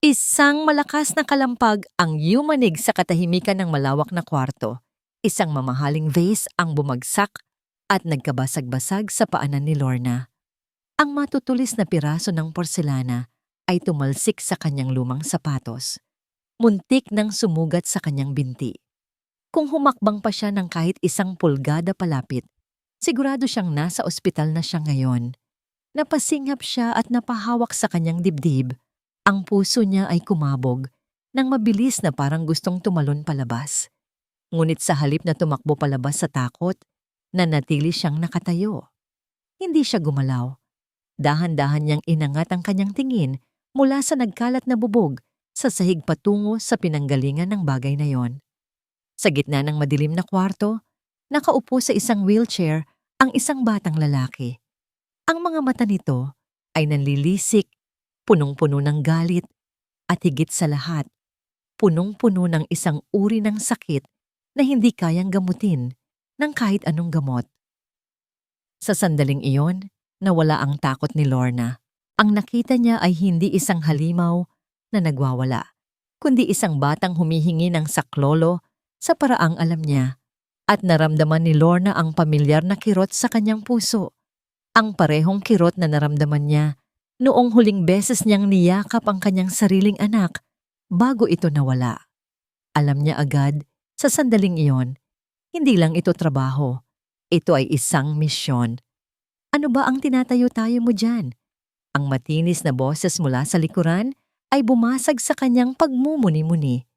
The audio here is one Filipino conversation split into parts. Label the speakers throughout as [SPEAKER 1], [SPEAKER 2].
[SPEAKER 1] Isang malakas na kalampag ang yumanig sa katahimikan ng malawak na kwarto. Isang mamahaling vase ang bumagsak at nagkabasag-basag sa paanan ni Lorna. Ang matutulis na piraso ng porselana ay tumalsik sa kanyang lumang sapatos. Muntik nang sumugat sa kanyang binti. Kung humakbang pa siya ng kahit isang pulgada palapit, sigurado siyang nasa ospital na siya ngayon. Napasingap siya at napahawak sa kanyang dibdib. Ang puso niya ay kumabog nang mabilis na parang gustong tumalon palabas. Ngunit sa halip na tumakbo palabas sa takot, nanatili siyang nakatayo. Hindi siya gumalaw. Dahan-dahan niyang inangat ang kanyang tingin mula sa nagkalat na bubog sa sahig patungo sa pinanggalingan ng bagay na yon. Sa gitna ng madilim na kwarto, nakaupo sa isang wheelchair ang isang batang lalaki. Ang mga mata nito ay nanlilisik, punong-puno ng galit, at higit sa lahat, punong-puno ng isang uri ng sakit na hindi kayang gamutin ng kahit anong gamot. Sa sandaling iyon, nawala ang takot ni Lorna. Ang nakita niya ay hindi isang halimaw na nagwawala, kundi isang batang humihingi ng saklolo sa paraang alam niya. At naramdaman ni Lorna ang pamilyar na kirot sa kanyang puso. Ang parehong kirot na naramdaman niya noong huling beses niyang niyakap ang kanyang sariling anak bago ito nawala. Alam niya agad, sa sandaling iyon, hindi lang ito trabaho. Ito ay isang misyon. Ano ba ang tinatayo-tayo mo dyan? Ang matinis na boses mula sa likuran ay bumasag sa kanyang pagmumuni-muni.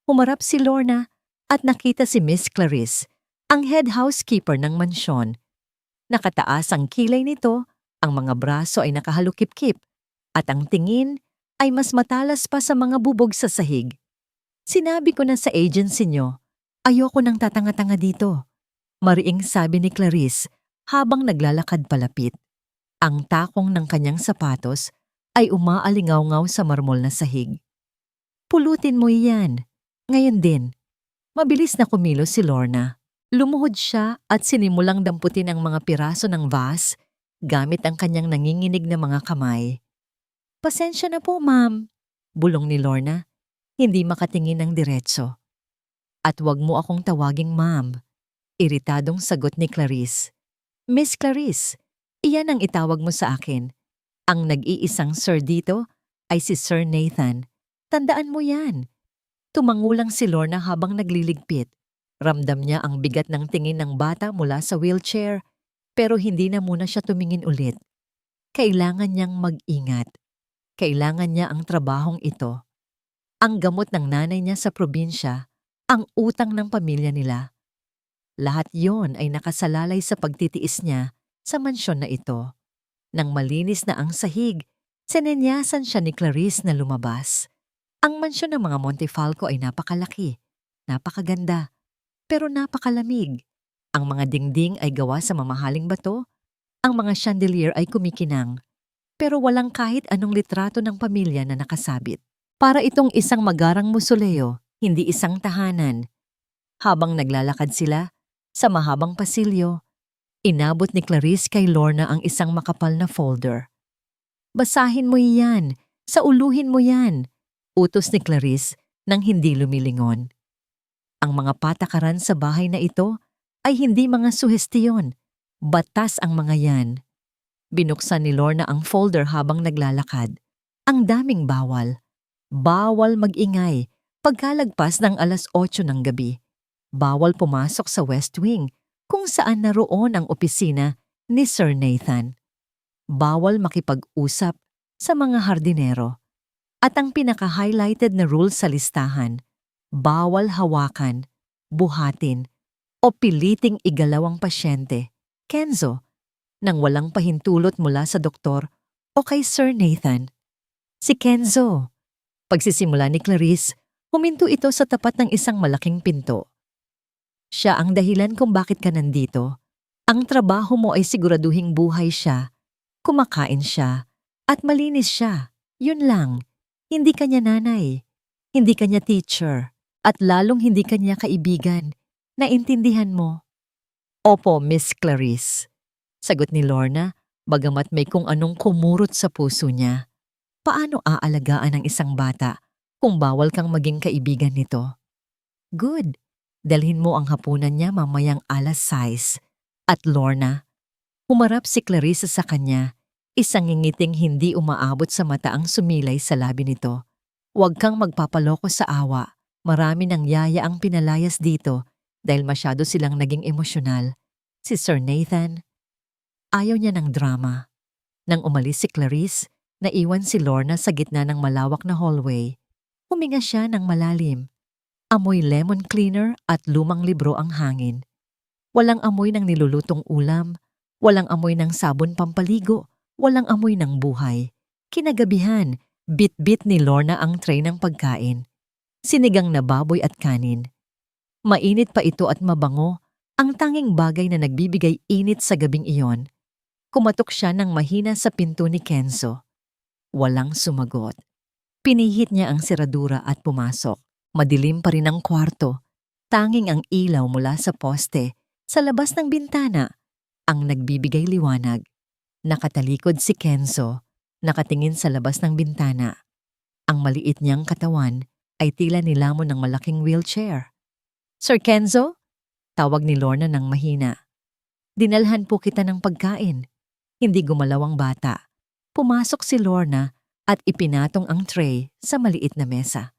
[SPEAKER 1] Humarap si Lorna at nakita si Miss Clarice, ang head housekeeper ng mansyon. Nakataas ang kilay nito, ang mga braso ay nakahalukip-kip, at ang tingin ay mas matalas pa sa mga bubog sa sahig. Sinabi ko na sa agency nyo, ayoko nang tatanga-tanga dito. Mariing sabi ni Clarice habang naglalakad palapit. Ang takong ng kanyang sapatos ay umaalingaw-ngaw sa marmol na sahig. Pulutin mo iyan. Ngayon din. Mabilis na kumilos si Lorna. Lumuhod siya at sinimulang damputin ang mga piraso ng vase gamit ang kanyang nanginginig na mga kamay. Pasensya na po, ma'am, bulong ni Lorna, hindi makatingin ng diretso. At wag mo akong tawaging ma'am, iritadong sagot ni Clarice. Miss Clarice, iyan ang itawag mo sa akin. Ang nag-iisang sir dito ay si Sir Nathan. Tandaan mo yan. Tumangulang si Lorna habang nagliligpit. Ramdam niya ang bigat ng tingin ng bata mula sa wheelchair, pero hindi na muna siya tumingin ulit. Kailangan niyang mag-ingat. Kailangan niya ang trabahong ito. Ang gamot ng nanay niya sa probinsya, ang utang ng pamilya nila. Lahat yon ay nakasalalay sa pagtitiis niya sa mansyon na ito. Nang malinis na ang sahig, sinenyasan siya ni Clarice na lumabas. Ang mansyon ng mga Montefalco ay napakalaki, napakaganda, pero napakalamig. Ang mga dingding ay gawa sa mamahaling bato, ang mga chandelier ay kumikinang, pero walang kahit anong litrato ng pamilya na nakasabit. Para itong isang magarang musoleo, hindi isang tahanan. Habang naglalakad sila, sa mahabang pasilyo, inabot ni Clarice kay Lorna ang isang makapal na folder. Basahin mo iyan, sauluhin mo yan, utos ni Clarice nang hindi lumilingon. Ang mga patakaran sa bahay na ito ay hindi mga suhestiyon, batas ang mga yan. Binuksan ni Lorna ang folder habang naglalakad. Ang daming bawal. Bawal mag-ingay pagkalagpas ng 8:00 ng gabi. Bawal pumasok sa West Wing kung saan naroon ang opisina ni Sir Nathan. Bawal makipag-usap sa mga hardinero. At ang pinaka-highlighted na rule sa listahan, bawal hawakan, buhatin, o piliting igalaw ang pasyente, Kenzo, nang walang pahintulot mula sa doktor o kay Sir Nathan. Si Kenzo. Pagsisimula ni Clarice, huminto ito sa tapat ng isang malaking pinto. Siya ang dahilan kung bakit ka nandito. Ang trabaho mo ay siguraduhing buhay siya, kumakain siya, at malinis siya. Yun lang. Hindi kanya nanay, hindi kanya teacher, at lalong hindi kanya kaibigan. Naintindihan mo? Opo, Miss Clarice. Sagot ni Lorna, bagamat may kung anong kumurot sa puso niya. Paano aalagaan ang isang bata kung bawal kang maging kaibigan nito? Good. Dalhin mo ang hapunan niya mamayang 6:00. At Lorna, humarap si Clarissa sa kanya, isang ngingiting hindi umaabot sa mata ang sumilay sa labi nito. Huwag kang magpapaloko sa awa. Marami ng yaya ang pinalayas dito dahil masyado silang naging emosyonal. Si Sir Nathan, ayaw niya ng drama. Nang umalis si Clarice, naiwan si Lorna sa gitna ng malawak na hallway. Huminga siya ng malalim. Amoy lemon cleaner at lumang libro ang hangin. Walang amoy ng nilulutong ulam, walang amoy ng sabon pampaligo, walang amoy ng buhay. Kinagabihan, bit-bit ni Lorna ang tray ng pagkain. Sinigang na baboy at kanin. Mainit pa ito at mabango, ang tanging bagay na nagbibigay init sa gabing iyon. Kumatok siya ng mahina sa pinto ni Kenzo. Walang sumagot. Pinihit niya ang seradura at pumasok. Madilim pa rin ang kwarto. Tanging ang ilaw mula sa poste, sa labas ng bintana, ang nagbibigay liwanag. Nakatalikod si Kenzo, nakatingin sa labas ng bintana. Ang maliit niyang katawan ay tila nilamon ng malaking wheelchair. Sir Kenzo? Tawag ni Lorna ng mahina. Dinalhan po kita ng pagkain. Hindi gumalaw ang bata. Pumasok si Lorna at ipinatong ang tray sa maliit na mesa.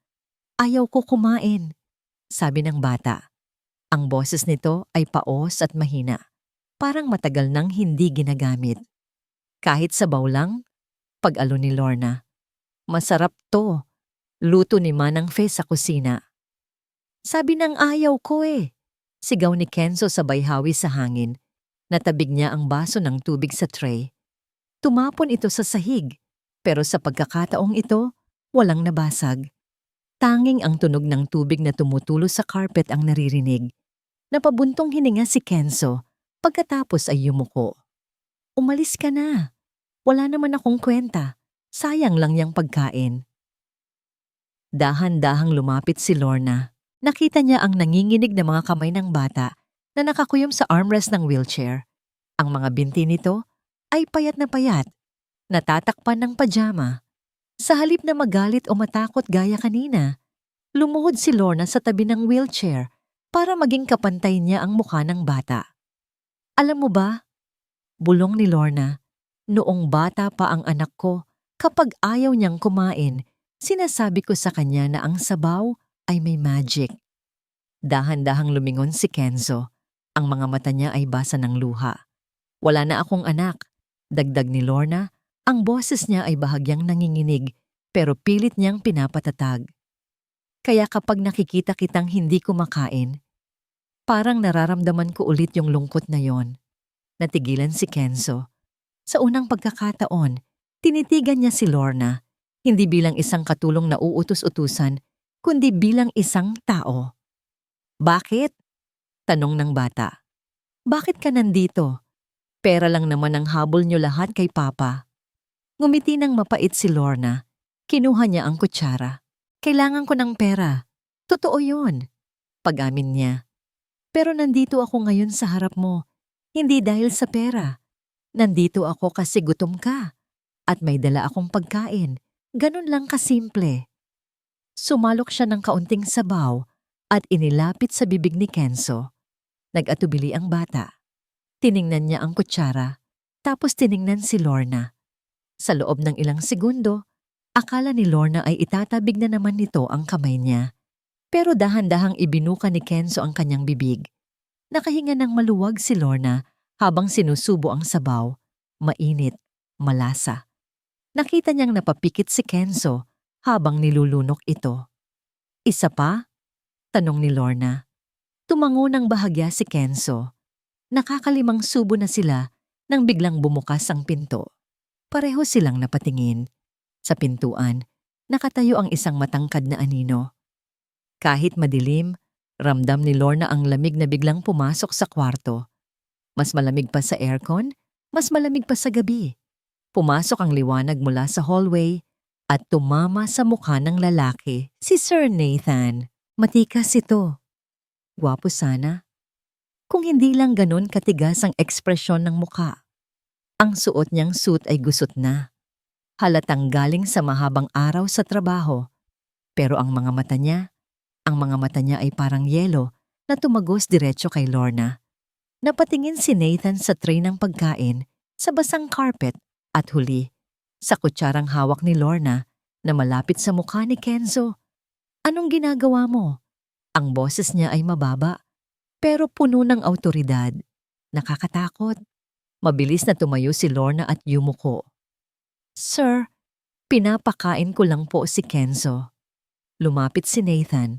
[SPEAKER 1] Ayaw ko kumain, sabi ng bata. Ang boses nito ay paos at mahina. Parang matagal nang hindi ginagamit. Kahit sabaw lang, pag-alo ni Lorna. Masarap to. Luto ni Manang Fe sa kusina. Sabi ng ayaw ko eh. Sigaw ni Kenzo sabay hawi sa hangin. Natabig niya ang baso ng tubig sa tray. Tumapon ito sa sahig, pero sa pagkakataong ito, walang nabasag. Tanging ang tunog ng tubig na tumutulo sa carpet ang naririnig. Napabuntong hininga si Kenzo, pagkatapos ay yumuko. Umalis ka na. Wala naman akong kwenta. Sayang lang yang pagkain. Dahan-dahang lumapit si Lorna. Nakita niya ang nanginginig na mga kamay ng bata na nakakuyom sa armrest ng wheelchair. Ang mga binti nito ay payat na payat, natatakpan ng pajama. Sa halip na magalit o matakot gaya kanina, lumuhod si Lorna sa tabi ng wheelchair para maging kapantay niya ang mukha ng bata. Alam mo ba, bulong ni Lorna, noong bata pa ang anak ko, kapag ayaw niyang kumain, sinasabi ko sa kanya na ang sabaw ay may magic. Dahan-dahang lumingon si Kenzo. Ang mga mata niya ay basa ng luha. Wala na akong anak, dagdag ni Lorna. Ang boses niya ay bahagyang nanginginig pero pilit niyang pinapatatag. Kaya kapag nakikita kitang hindi kumakain, parang nararamdaman ko ulit yung lungkot na yon. Natigilan si Kenzo. Sa unang pagkakataon, tinitigan niya si Lorna, hindi bilang isang katulong na uutos-utusan, kundi bilang isang tao. Bakit? Tanong ng bata. Bakit ka nandito? Pera lang naman ang habol niyo lahat kay Papa. Ngumiti ng mapait si Lorna. Kinuha niya ang kutsara. Kailangan ko ng pera. Totoo yun. Pag-amin niya. Pero nandito ako ngayon sa harap mo. Hindi dahil sa pera. Nandito ako kasi gutom ka. At may dala akong pagkain. Ganun lang kasimple. Sumalok siya ng kaunting sabaw at inilapit sa bibig ni Kenzo. Nag-atubili ang bata. Tiningnan niya ang kutsara. Tapos tiningnan si Lorna. Sa loob ng ilang segundo, akala ni Lorna ay itatabig na naman nito ang kamay niya. Pero dahan-dahang ibinuka ni Kenzo ang kanyang bibig. Nakahinga ng maluwag si Lorna habang sinusubo ang sabaw. Mainit, malasa. Nakita niyang napapikit si Kenzo habang nilulunok ito. Isa pa? Tanong ni Lorna. Tumango ng bahagya si Kenzo. Nakakalimang subo na sila nang biglang bumukas ang pinto. Pareho silang napatingin. Sa pintuan, nakatayo ang isang matangkad na anino. Kahit madilim, ramdam ni Lorna ang lamig na biglang pumasok sa kwarto. Mas malamig pa sa aircon, mas malamig pa sa gabi. Pumasok ang liwanag mula sa hallway at tumama sa mukha ng lalaki, si Sir Nathan. Matikas ito. Gwapo sana. Kung hindi lang ganun katigas ang ekspresyon ng mukha. Ang suot niyang suit ay gusot na. Halatang galing sa mahabang araw sa trabaho. Pero ang mga mata niya ay parang yelo na tumagos diretso kay Lorna. Napatingin si Nathan sa tray ng pagkain, sa basang carpet, at huli, sa kutsarang hawak ni Lorna na malapit sa mukha ni Kenzo. Anong ginagawa mo? Ang boses niya ay mababa, pero puno ng awtoridad. Nakakatakot. Mabilis na tumayo si Lorna at yumuko. Sir, pinapakain ko lang po si Kenzo. Lumapit si Nathan.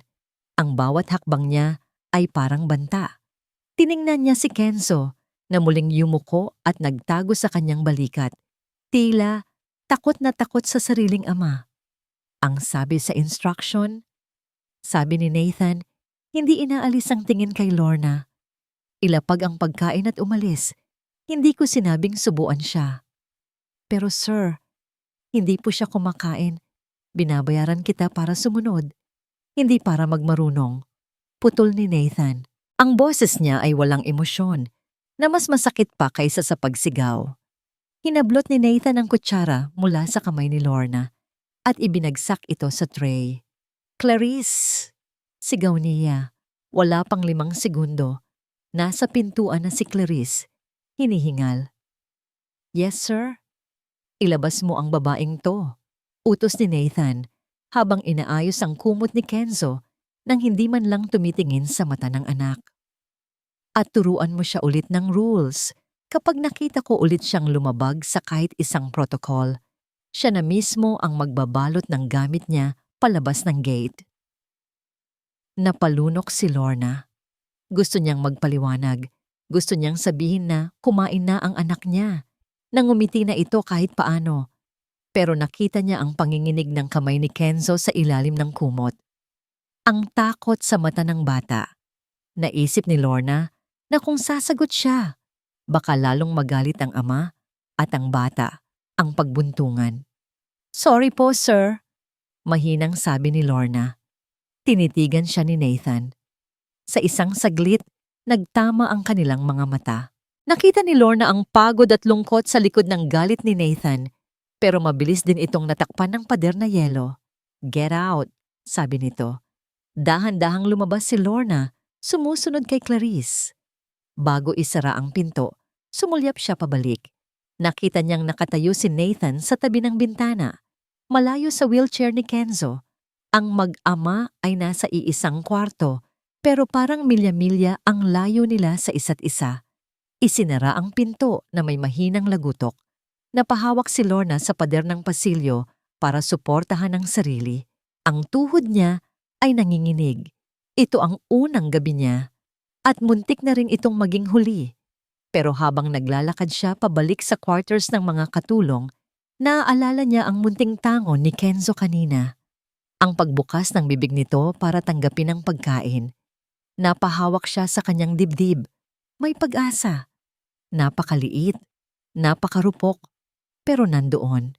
[SPEAKER 1] Ang bawat hakbang niya ay parang banta. Tiningnan niya si Kenzo na muling yumuko at nagtago sa kanyang balikat. Tila takot na takot sa sariling ama. Ang sabi sa instruction, sabi ni Nathan, hindi inaalis ang tingin kay Lorna. Ilapag ang pagkain at umalis. Hindi ko sinabing subuan siya. Pero sir, hindi po siya kumakain. Binabayaran kita para sumunod. Hindi para magmarunong. Putol ni Nathan. Ang boses niya ay walang emosyon, na mas masakit pa kaysa sa pagsigaw. Hinablot ni Nathan ang kutsara mula sa kamay ni Lorna at ibinagsak ito sa tray. Clarice! Sigaw niya. Wala pang 5 segundo. Nasa pintuan na si Clarice. Hinihingal. Yes, sir? Ilabas mo ang babaeng to. Utos ni Nathan habang inaayos ang kumot ni Kenzo nang hindi man lang tumitingin sa mata ng anak. At turuan mo siya ulit ng rules. Kapag nakita ko ulit siyang lumabag sa kahit isang protocol, siya na mismo ang magbabalot ng gamit niya palabas ng gate. Napalunok si Lorna. Gusto niyang magpaliwanag. Gusto niyang sabihin na kumain na ang anak niya. Nangumiti na ito kahit paano. Pero nakita niya ang panginginig ng kamay ni Kenzo sa ilalim ng kumot. Ang takot sa mata ng bata. Naisip ni Lorna na kung sasagot siya, baka lalong magalit ang ama at ang bata, ang pagbuntungan. Sorry po, sir. Mahinang sabi ni Lorna. Tinitigan siya ni Nathan. Sa isang saglit, nagtama ang kanilang mga mata. Nakita ni Lorna ang pagod at lungkot sa likod ng galit ni Nathan, pero mabilis din itong natakpan ng pader na yelo. Get out, sabi nito. Dahan-dahang lumabas si Lorna, sumusunod kay Clarice. Bago isara ang pinto, sumulyap siya pabalik. Nakita niyang nakatayo si Nathan sa tabi ng bintana, malayo sa wheelchair ni Kenzo. Ang mag-ama ay nasa iisang kwarto, pero parang milya-milya ang layo nila sa isa't isa. Isinara ang pinto na may mahinang lagutok. Napahawak si Lorna sa pader ng pasilyo para suportahan ang sarili. Ang tuhod niya ay nanginginig. Ito ang unang gabi niya at muntik na rin itong maging huli. Pero habang naglalakad siya pabalik sa quarters ng mga katulong, naaalala niya ang munting tango ni Kenzo kanina. Ang pagbukas ng bibig nito para tanggapin ang pagkain. Napahawak siya sa kanyang dibdib. May pag-asa. Napakaliit, napakarupok, pero nandoon.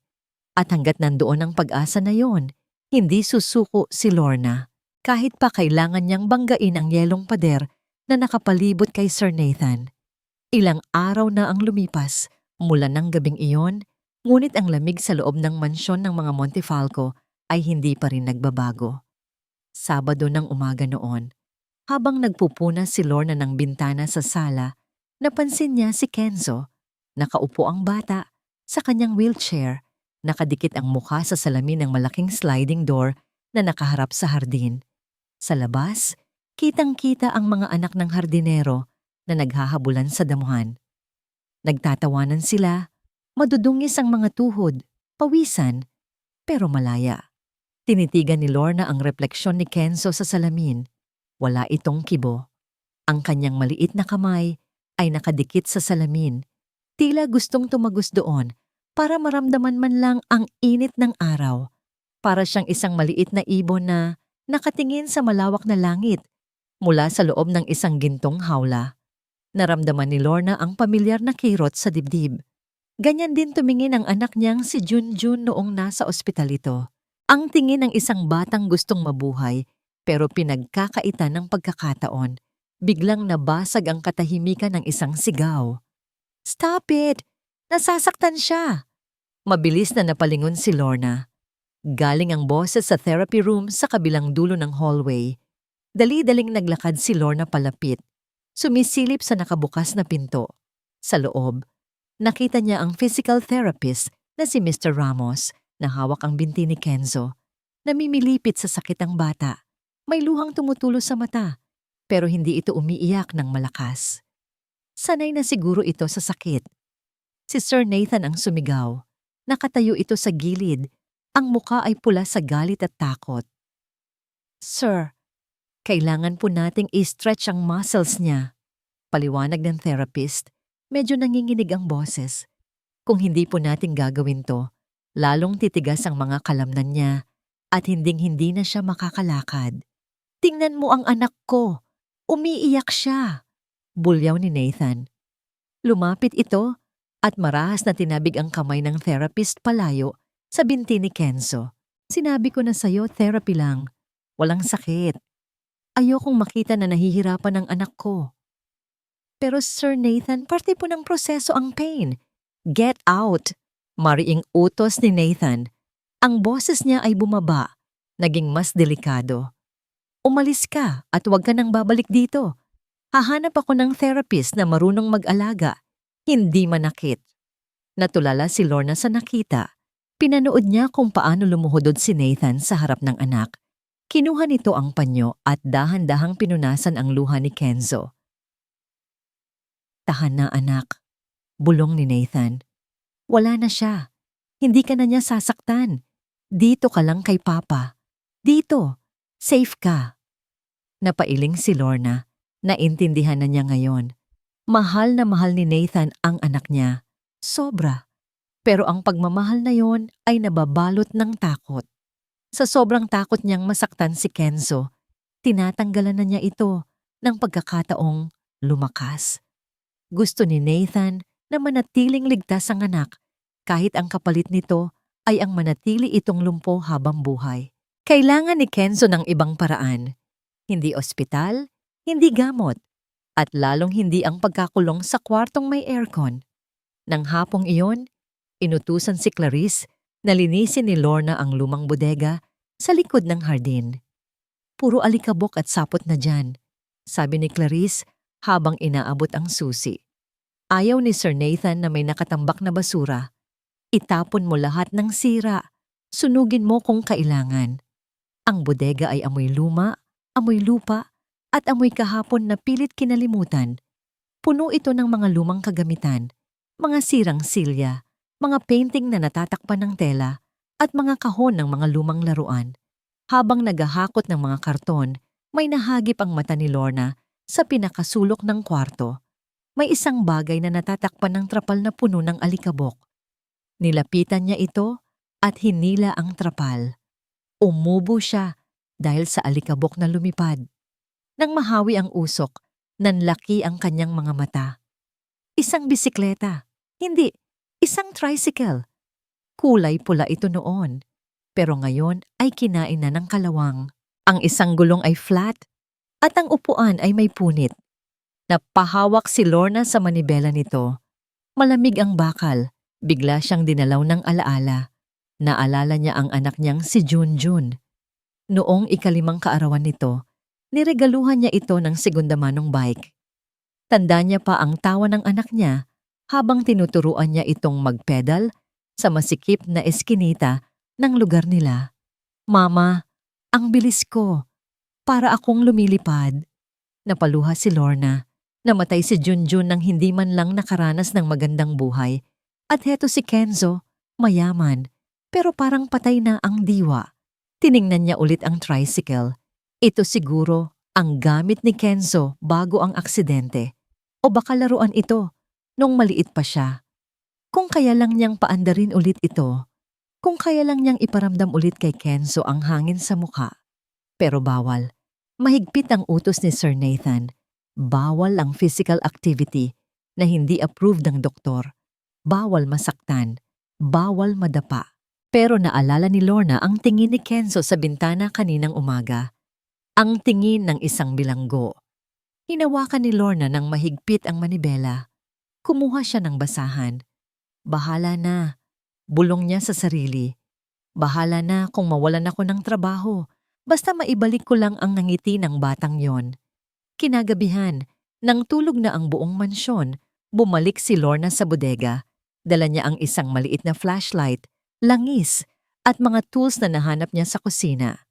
[SPEAKER 1] At hanggat nandoon ang pag-asa na yon, hindi susuko si Lorna. Kahit pa kailangan niyang banggain ang yelong pader na nakapalibot kay Sir Nathan. Ilang araw na ang lumipas mula ng gabing iyon, ngunit ang lamig sa loob ng mansyon ng mga Montefalco ay hindi pa rin nagbabago. Sabado ng umaga noon, habang nagpupuna si Lorna ng bintana sa sala, napansin niya si Kenzo. Nakaupo ang bata sa kanyang wheelchair, nakadikit ang mukha sa salamin ng malaking sliding door na nakaharap sa hardin. Sa labas, kitang-kita ang mga anak ng hardinero na naghahabulan sa damuhan. Nagtatawanan sila, madudungis ang mga tuhod, pawisan, pero malaya. Tinitigan ni Lorna ang refleksyon ni Kenzo sa salamin. Wala itong kibo. Ang kanyang maliit na kamay ay nakadikit sa salamin. Tila gustong tumagos doon para maramdaman man lang ang init ng araw. Para siyang isang maliit na ibon na nakatingin sa malawak na langit mula sa loob ng isang gintong hawla. Naramdaman ni Lorna ang pamilyar na kirot sa dibdib. Ganyan din tumingin ang anak niyang si Junjun noong nasa ospital ito. Ang tingin ng isang batang gustong mabuhay pero pinagkakaitan ng pagkakataon. Biglang nabasag ang katahimikan ng isang sigaw. Stop it! Nasasaktan siya! Mabilis na napalingon si Lorna. Galing ang boses sa therapy room sa kabilang dulo ng hallway. Dali-daling naglakad si Lorna palapit. Sumisilip sa nakabukas na pinto. Sa loob, nakita niya ang physical therapist na si Mr. Ramos na hawak ang binti ni Kenzo. Namimilipit sa sakit ang bata. May luhang tumutulo sa mata, pero hindi ito umiiyak ng malakas. Sanay na siguro ito sa sakit. Si Sir Nathan ang sumigaw. Nakatayo ito sa gilid. Ang muka ay pula sa galit at takot. Sir, kailangan po nating i-stretch ang muscles niya. Paliwanag ng therapist. Medyo nanginginig ang boses. Kung hindi po natin gagawin to, lalong titigas ang mga kalamnan niya at hinding-hindi na siya makakalakad. Tingnan mo ang anak ko. Umiiyak siya. Bulyaw ni Nathan. Lumapit ito at marahas na tinabig ang kamay ng therapist palayo sa binti ni Kenzo. Sinabi ko na sa'yo, therapy lang. Walang sakit. Ayokong makita na nahihirapan ang anak ko. Pero Sir Nathan, parte po ng proseso ang pain. Get out! Mariing utos ni Nathan. Ang boses niya ay bumaba, naging mas delikado. Umalis ka at huwag ka nang babalik dito. Hahanap ako ng therapist na marunong mag-alaga, hindi manakit. Natulala si Lorna sa nakita. Pinanood niya kung paano lumuhodod si Nathan sa harap ng anak. Kinuha nito ang panyo at dahan-dahang pinunasan ang luha ni Kenzo. Tahan na anak, bulong ni Nathan. Wala na siya. Hindi ka na niya sasaktan. Dito ka lang kay Papa. Dito. Safe ka. Napailing si Lorna. Naintindihan na niya ngayon. Mahal na mahal ni Nathan ang anak niya. Sobra. Pero ang pagmamahal na yon ay nababalot ng takot. Sa sobrang takot niyang masaktan si Kenzo, tinatanggalan na niya ito ng pagkakataong lumakas. Gusto ni Nathan na manatiling ligtas ang anak kahit ang kapalit nito ay ang manatili itong lumpo habang buhay. Kailangan ni Kenzo ng ibang paraan. Hindi ospital, hindi gamot, at lalong hindi ang pagkakulong sa kwartong may aircon. Nang hapong iyon, inutusan si Clarice na linisin ni Lorna ang lumang bodega sa likod ng hardin. Puro alikabok at sapot na dyan, sabi ni Clarice habang inaabot ang susi. Ayaw ni Sir Nathan na may nakatambak na basura. Itapon mo lahat ng sira. Sunugin mo kung kailangan. Ang bodega ay amoy luma, amoy lupa, at amoy kahapon na pilit kinalimutan. Puno ito ng mga lumang kagamitan, mga sirang silya, mga painting na natatakpan ng tela, at mga kahon ng mga lumang laruan. Habang naghahakot ng mga karton, may nahagip ang mata ni Lorna sa pinakasulok ng kwarto. May isang bagay na natatakpan ng trapal na puno ng alikabok. Nilapitan niya ito at hinila ang trapal. Umubo siya dahil sa alikabok na lumipad. Nang mahawi ang usok, nanlaki ang kanyang mga mata. Isang bisikleta. Hindi, isang tricycle. Kulay pula ito noon, pero ngayon ay kinain na ng kalawang. Ang isang gulong ay flat at ang upuan ay may punit. Napahawak si Lorna sa manibela nito. Malamig ang bakal, bigla siyang dinalaw ng alaala. Naalala niya ang anak niyang si Junjun. Noong ikalimang kaarawan nito, niregaluhan niya ito ng segundamanong bike. Tanda niya pa ang tawa ng anak niya habang tinuturuan niya itong magpedal sa masikip na eskinita ng lugar nila. Mama, ang bilis ko. Para akong lumilipad. Napaluha si Lorna. Namatay si Junjun nang hindi man lang nakaranas ng magandang buhay. At heto si Kenzo, mayaman, pero parang patay na ang diwa. Tiningnan niya ulit ang tricycle. Ito siguro ang gamit ni Kenzo bago ang aksidente. O baka laruan ito nung maliit pa siya. Kung kaya lang niyang paandarin ulit ito. Kung kaya lang niyang iparamdam ulit kay Kenzo ang hangin sa mukha. Pero bawal. Mahigpit ang utos ni Sir Nathan. Bawal ang physical activity na hindi approved ng doktor. Bawal masaktan. Bawal madapa. Pero naalala ni Lorna ang tingin ni Kenzo sa bintana kaninang umaga. Ang tingin ng isang bilanggo. Hinawakan ni Lorna ng mahigpit ang manibela. Kumuha siya ng basahan. Bahala na. Bulong niya sa sarili. Bahala na kung mawalan ako ng trabaho. Basta maibalik ko lang ang ngiti ng batang yon. Kinagabihan, nang tulog na ang buong mansyon, bumalik si Lorna sa bodega. Dala niya ang isang maliit na flashlight, langis, at mga tools na nahanap niya sa kusina.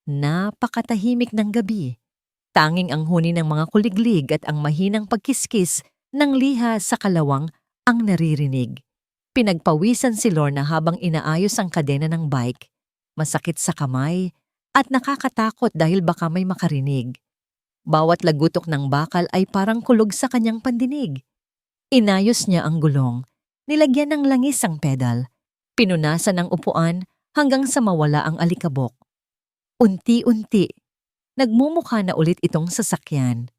[SPEAKER 1] Napakatahimik ng gabi. Tanging ang huni ng mga kuliglig at ang mahinang pagkiskis ng liha sa kalawang ang naririnig. Pinagpawisan si Lorna habang inaayos ang kadena ng bike. Masakit sa kamay at nakakatakot dahil baka may makarinig. Bawat lagutok ng bakal ay parang kulog sa kanyang pandinig. Inayos niya ang gulong. Nilagyan ng langis ang pedal. Pinunasan ang upuan hanggang sa mawala ang alikabok. Unti-unti, nagmumukha na ulit itong sasakyan.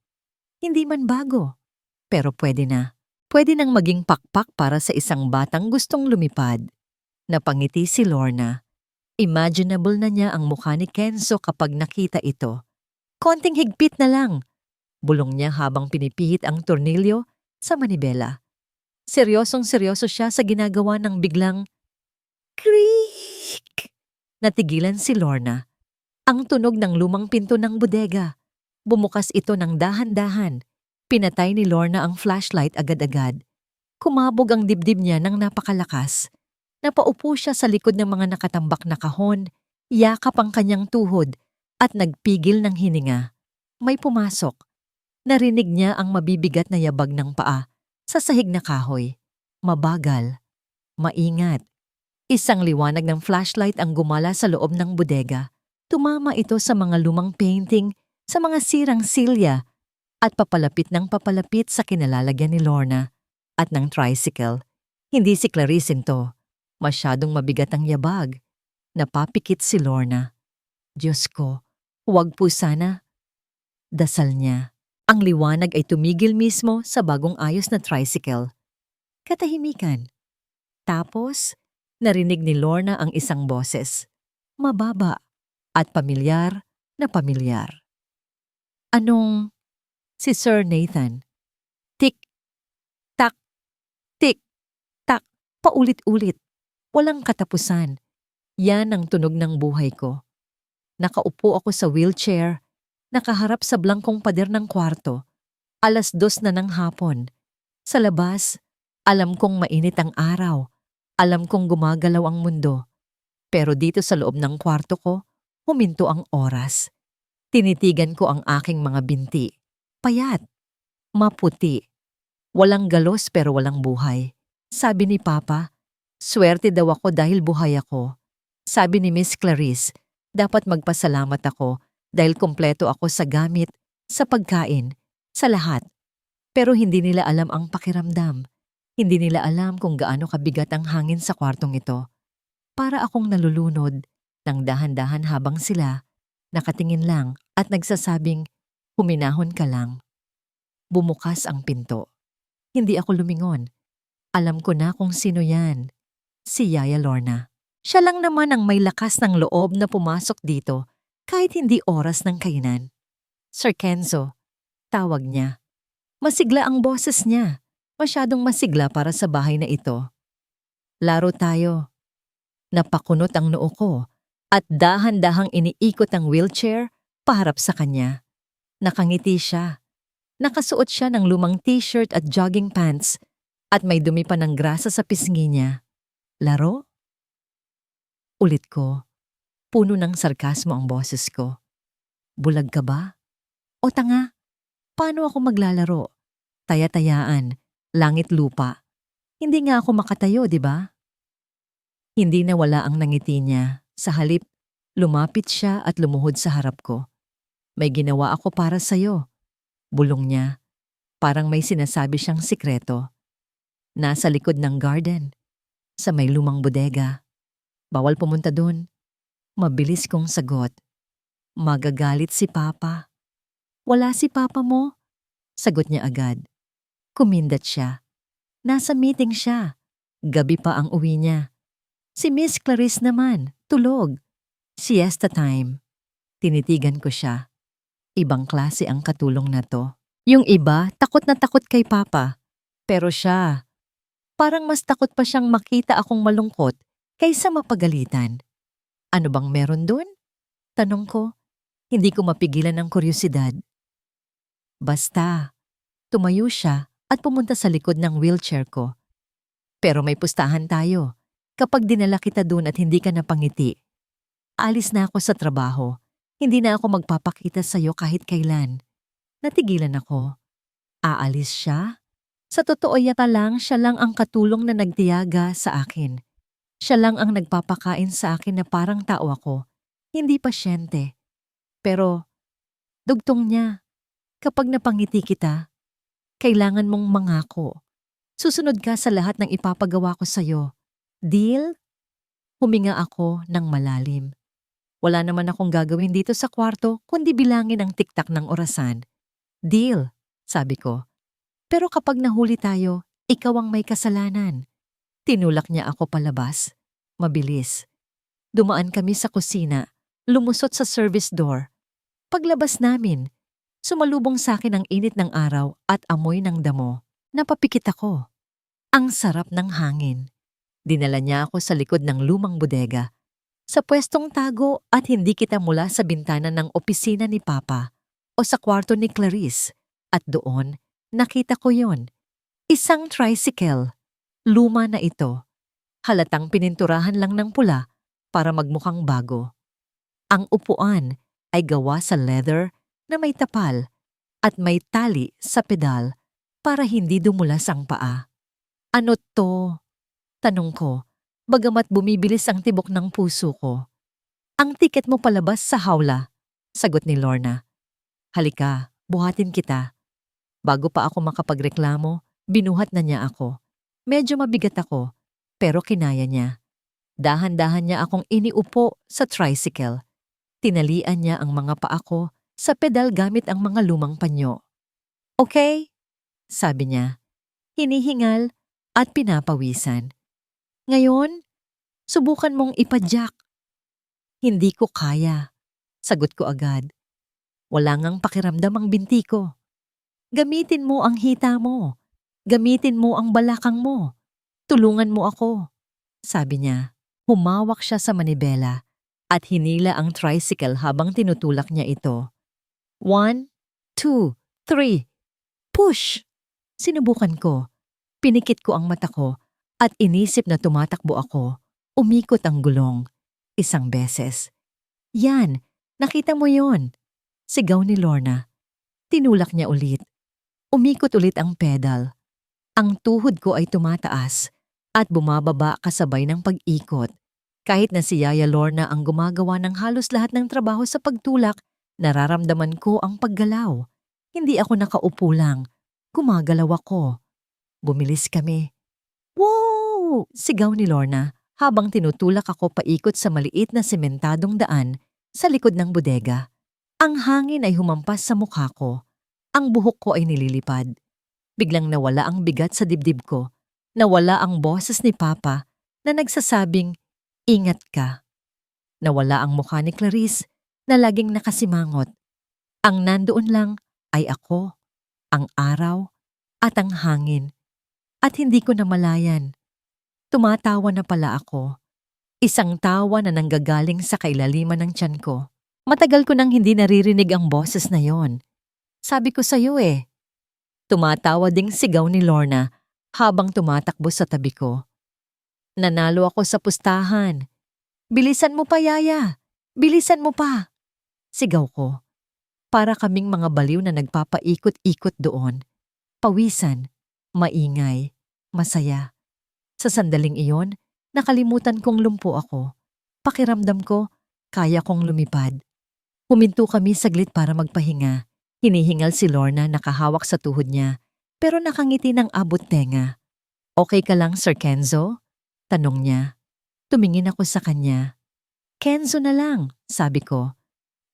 [SPEAKER 1] Hindi man bago, pero pwede na. Pwede nang maging pakpak para sa isang batang gustong lumipad. Napangiti si Lorna. Imaginable na niya ang mukha ni Kenzo kapag nakita ito. Konting higpit na lang, bulong niya habang pinipihit ang tornilyo sa manibela. Seryosong-seryoso siya sa ginagawa ng biglang creak. Natigilan si Lorna. Ang tunog ng lumang pinto ng bodega. Bumukas ito ng dahan-dahan. Pinatay ni Lorna ang flashlight agad-agad. Kumabog ang dibdib niya ng napakalakas. Napaupo siya sa likod ng mga nakatambak na kahon, yakap ang kanyang tuhod, at nagpigil ng hininga. May pumasok. Narinig niya ang mabibigat na yabag ng paa sa sahig na kahoy. Mabagal. Maingat. Isang liwanag ng flashlight ang gumala sa loob ng bodega. Tumama ito sa mga lumang painting, sa mga sirang silya, at papalapit ng papalapit sa kinalalagyan ni Lorna at ng tricycle. Hindi si Clarice to. Masyadong mabigat ang yabag. Napapikit si Lorna. Diyos ko, huwag po sana. Dasal niya. Ang liwanag ay tumigil mismo sa bagong ayos na tricycle. Katahimikan. Tapos, narinig ni Lorna ang isang boses. Mababa at pamilyar na pamilyar. Anong? Si Sir Nathan. Tik, tak, tik, tak, paulit-ulit. Walang katapusan. Yan ang tunog ng buhay ko. Nakaupo ako sa wheelchair, nakaharap sa blangkong pader ng kwarto. 2:00 na ng hapon. Sa labas, alam kong mainit ang araw. Alam kong gumagalaw ang mundo. Pero dito sa loob ng kwarto ko, huminto ang oras. Tinitigan ko ang aking mga binti. Payat. Maputi. Walang galos pero walang buhay. Sabi ni Papa, swerte daw ako dahil buhay ako. Sabi ni Miss Clarice, dapat magpasalamat ako dahil kumpleto ako sa gamit, sa pagkain, sa lahat. Pero hindi nila alam ang pakiramdam. Hindi nila alam kung gaano kabigat ang hangin sa kwartong ito. Para akong nalulunod ng dahan-dahan habang sila nakatingin lang at nagsasabing, huminahon ka lang. Bumukas ang pinto. Hindi ako lumingon. Alam ko na kung sino yan. Si Yaya Lorna. Siya lang naman ang may lakas ng loob na pumasok dito kahit hindi oras ng kainan. Sir Kenzo, tawag niya. Masigla ang boses niya. Masyadong masigla para sa bahay na ito. Laro tayo. Napakunot ang noo ko at dahan-dahang iniikot ang wheelchair paharap sa kanya. Nakangiti siya. Nakasuot siya ng lumang t-shirt at jogging pants at may dumi pa ng grasa sa pisngi niya. Laro? Ulit ko. Puno ng sarkasmo ang boses ko. Bulag ka ba? O tanga? Paano ako maglalaro? Taya-tayaan, langit lupa. Hindi nga ako makatayo, di ba? Hindi nawala ang nangiti niya. Sa halip, lumapit siya at lumuhod sa harap ko. May ginawa ako para sa'yo. Bulong niya. Parang may sinasabi siyang sikreto. Nasa likod ng garden. Sa may lumang bodega. Bawal pumunta dun. Mabilis kong sagot. Magagalit si Papa. Wala si Papa mo? Sagot niya agad. Kumindat siya. Nasa meeting siya. Gabi pa ang uwi niya. Si Miss Clarice naman, tulog. Siesta time. Tinitigan ko siya. Ibang klase ang katulong na to. Yung iba, takot na takot kay Papa. Pero siya, Parang mas takot pa siyang makita akong malungkot kaysa mapagalitan. Ano bang meron dun? Tanong ko. Hindi ko mapigilan ng kuryosidad. Basta, tumayo siya at pumunta sa likod ng wheelchair ko. Pero may pustahan tayo. Kapag dinala kita dun at hindi ka napangiti, alis na ako sa trabaho. Hindi na ako magpapakita sa'yo kahit kailan. Natigilan ako. Aalis siya? Sa totoo yata lang, siya lang ang katulong na nagtiyaga sa akin. Siya lang ang nagpapakain sa akin na parang tao ako, hindi pasyente. Pero, dugtong niya, kapag napangiti kita, kailangan mong mangako. Susunod ka sa lahat ng ipapagawa ko sa'yo. Deal? Huminga ako ng malalim. Wala naman akong gagawin dito sa kwarto kundi bilangin ang tiktak ng orasan. Deal, sabi ko. Pero kapag nahuli tayo, ikaw ang may kasalanan. Tinulak niya ako palabas. Mabilis. Dumaan kami sa kusina, lumusot sa service door. Paglabas namin, sumalubong sa akin ang init ng araw at amoy ng damo. Napapikit ako. Ang sarap ng hangin. Dinala niya ako sa likod ng lumang bodega. Sa pwestong tago at hindi kita mula sa bintana ng opisina ni Papa o sa kwarto ni Clarice. At doon, nakita ko yon. Isang tricycle. Luma na ito. Halatang pininturahan lang ng pula para magmukhang bago. Ang upuan ay gawa sa leather na may tapal at may tali sa pedal para hindi dumulas ang paa. Ano to? Tanong ko, bagamat bumibilis ang tibok ng puso ko. Ang tiket mo palabas sa hawla, sagot ni Lorna. Halika, buhatin kita. Bago pa ako makapagreklamo, binuhat na niya ako. Medyo mabigat ako, pero kinaya niya. Dahan-dahan niya akong iniupo sa tricycle. Tinalian niya ang mga paa ko sa pedal gamit ang mga lumang panyo. Okay, sabi niya. Hinihingal at pinapawisan. Ngayon, subukan mong ipadyak. Hindi ko kaya, sagot ko agad. Wala ngang pakiramdam ang binti ko. Gamitin mo ang hita mo. Gamitin mo ang balakang mo. Tulungan mo ako, sabi niya. Humawak siya sa manibela at hinila ang tricycle habang tinutulak niya ito. 1, 2, 3. Push! Sinubukan ko. Pinikit ko ang mata ko at inisip na tumatakbo ako. Umikot ang gulong. Isang beses. Yan, nakita mo yon. Sigaw ni Lorna. Tinulak niya ulit. Umikot ulit ang pedal. Ang tuhod ko ay tumataas at bumababa kasabay ng pag-ikot. Kahit na si Yaya Lorna ang gumagawa ng halos lahat ng trabaho sa pagtulak, nararamdaman ko ang paggalaw. Hindi ako nakaupo lang. Gumagalaw ako. Bumilis kami. Wow! Sigaw ni Lorna habang tinutulak ako paikot sa maliit na sementadong daan sa likod ng bodega. Ang hangin ay humampas sa mukha ko. Ang buhok ko ay nililipad. Biglang nawala ang bigat sa dibdib ko. Nawala ang boses ni Papa na nagsasabing, "Ingat ka." Nawala ang mukha ni Clarice na laging nakasimangot. Ang nandoon lang ay ako, ang araw, at ang hangin. At hindi ko namalayan. Tumatawa na pala ako. Isang tawa na nanggagaling sa kailaliman ng tiyan ko. Matagal ko nang hindi naririnig ang boses na yon. Sabi ko sa'yo eh. Tumatawa ding sigaw ni Lorna habang tumatakbo sa tabi ko. Nanalo ako sa pustahan. Bilisan mo pa, Yaya. Bilisan mo pa. Sigaw ko. Para kaming mga baliw na nagpapaikot-ikot doon. Pawisan, maingay, masaya. Sa sandaling iyon, nakalimutan kong lumpo ako. Pakiramdam ko, kaya kong lumipad. Huminto kami saglit para magpahinga. Hinihingal si Lorna nakahawak sa tuhod niya, pero nakangiti ng abot tenga. Okay ka lang, Sir Kenzo? Tanong niya. Tumingin ako sa kanya. Kenzo na lang, sabi ko.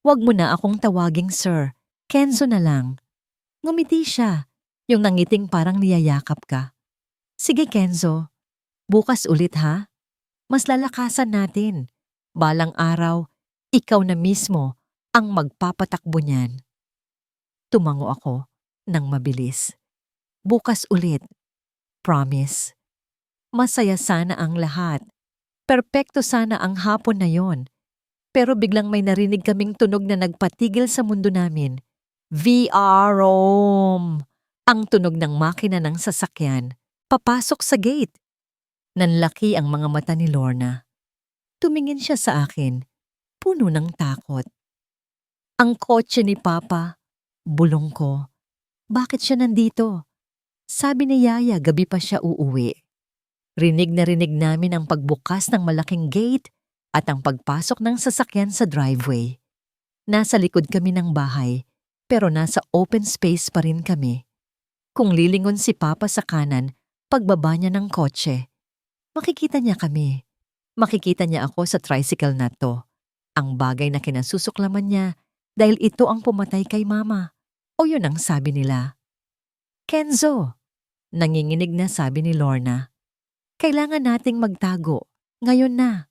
[SPEAKER 1] Huwag mo na akong tawaging sir. Kenzo na lang. Ngumiti siya, yung nangiting parang niyayakap ka. Sige Kenzo, bukas ulit ha? Mas lalakasan natin. Balang araw, ikaw na mismo ang magpapatakbo niyan. Tumango ako ng mabilis. Bukas ulit. Promise. Masaya sana ang lahat. Perpekto sana ang hapon na yon. Pero biglang may narinig kaming tunog na nagpatigil sa mundo namin. VR Rome! Ang tunog ng makina ng sasakyan. Papasok sa gate. Nanlaki ang mga mata ni Lorna. Tumingin siya sa akin. Puno ng takot. Ang kotse ni Papa. Bulong ko. Bakit siya nandito? Sabi ni Yaya gabi pa siya uuwi. Rinig na rinig namin ang pagbukas ng malaking gate at ang pagpasok ng sasakyan sa driveway. Nasa likod kami ng bahay, pero nasa open space pa rin kami. Kung lilingon si Papa sa kanan, pagbaba niya ng kotse, makikita niya kami. Makikita niya ako sa tricycle na to. Ang bagay na kinasusuklaman niya dahil ito ang pumatay kay Mama. O yun ang sabi nila. Kenzo, nanginginig na sabi ni Lorna. Kailangan nating magtago. Ngayon na.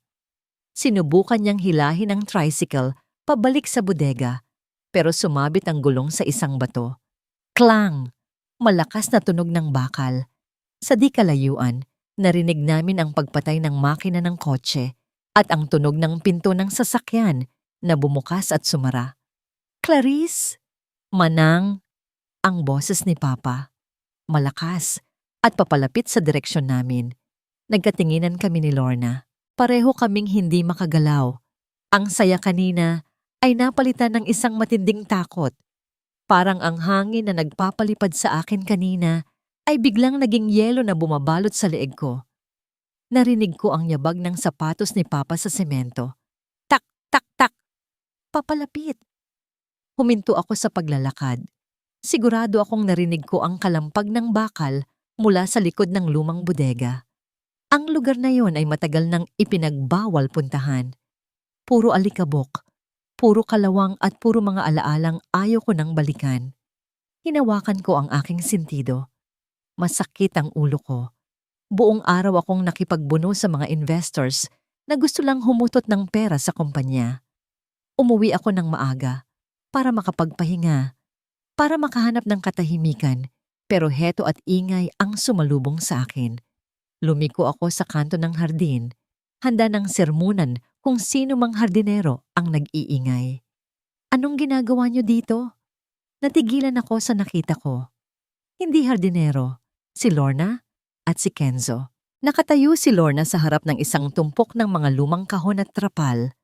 [SPEAKER 1] Sinubukan niyang hilahin ang tricycle pabalik sa bodega, pero sumabit ang gulong sa isang bato. Klang! Malakas na tunog ng bakal. Sa di kalayuan, narinig namin ang pagpatay ng makina ng kotse at ang tunog ng pinto ng sasakyan na bumukas at sumara. Clarice! Manang! Ang boses ni Papa. Malakas at papalapit sa direksyon namin. Nagkatinginan kami ni Lorna. Pareho kaming hindi makagalaw. Ang saya kanina ay napalitan ng isang matinding takot. Parang ang hangin na nagpapalipad sa akin kanina ay biglang naging yelo na bumabalot sa leeg ko. Narinig ko ang yabag ng sapatos ni Papa sa semento. Tak, tak, tak. Papalapit. Huminto ako sa paglalakad. Sigurado akong narinig ko ang kalampag ng bakal mula sa likod ng lumang bodega. Ang lugar na yon ay matagal nang ipinagbawal puntahan. Puro alikabok, puro kalawang at puro mga alaalang ayaw ko nang balikan. Hinawakan ko ang aking sentido. Masakit ang ulo ko. Buong araw akong nakipagbuno sa mga investors na gusto lang humutot ng pera sa kumpanya. Umuwi ako ng maaga para makapagpahinga, para makahanap ng katahimikan, pero heto at ingay ang sumalubong sa akin. Lumiko ako sa kanto ng hardin, handa ng sermunan kung sino mang hardinero ang nag-iingay. Anong ginagawa niyo dito? Natigilan ako sa nakita ko. Hindi hardinero, si Lorna at si Kenzo. Nakatayo si Lorna sa harap ng isang tumpok ng mga lumang kahon at trapal.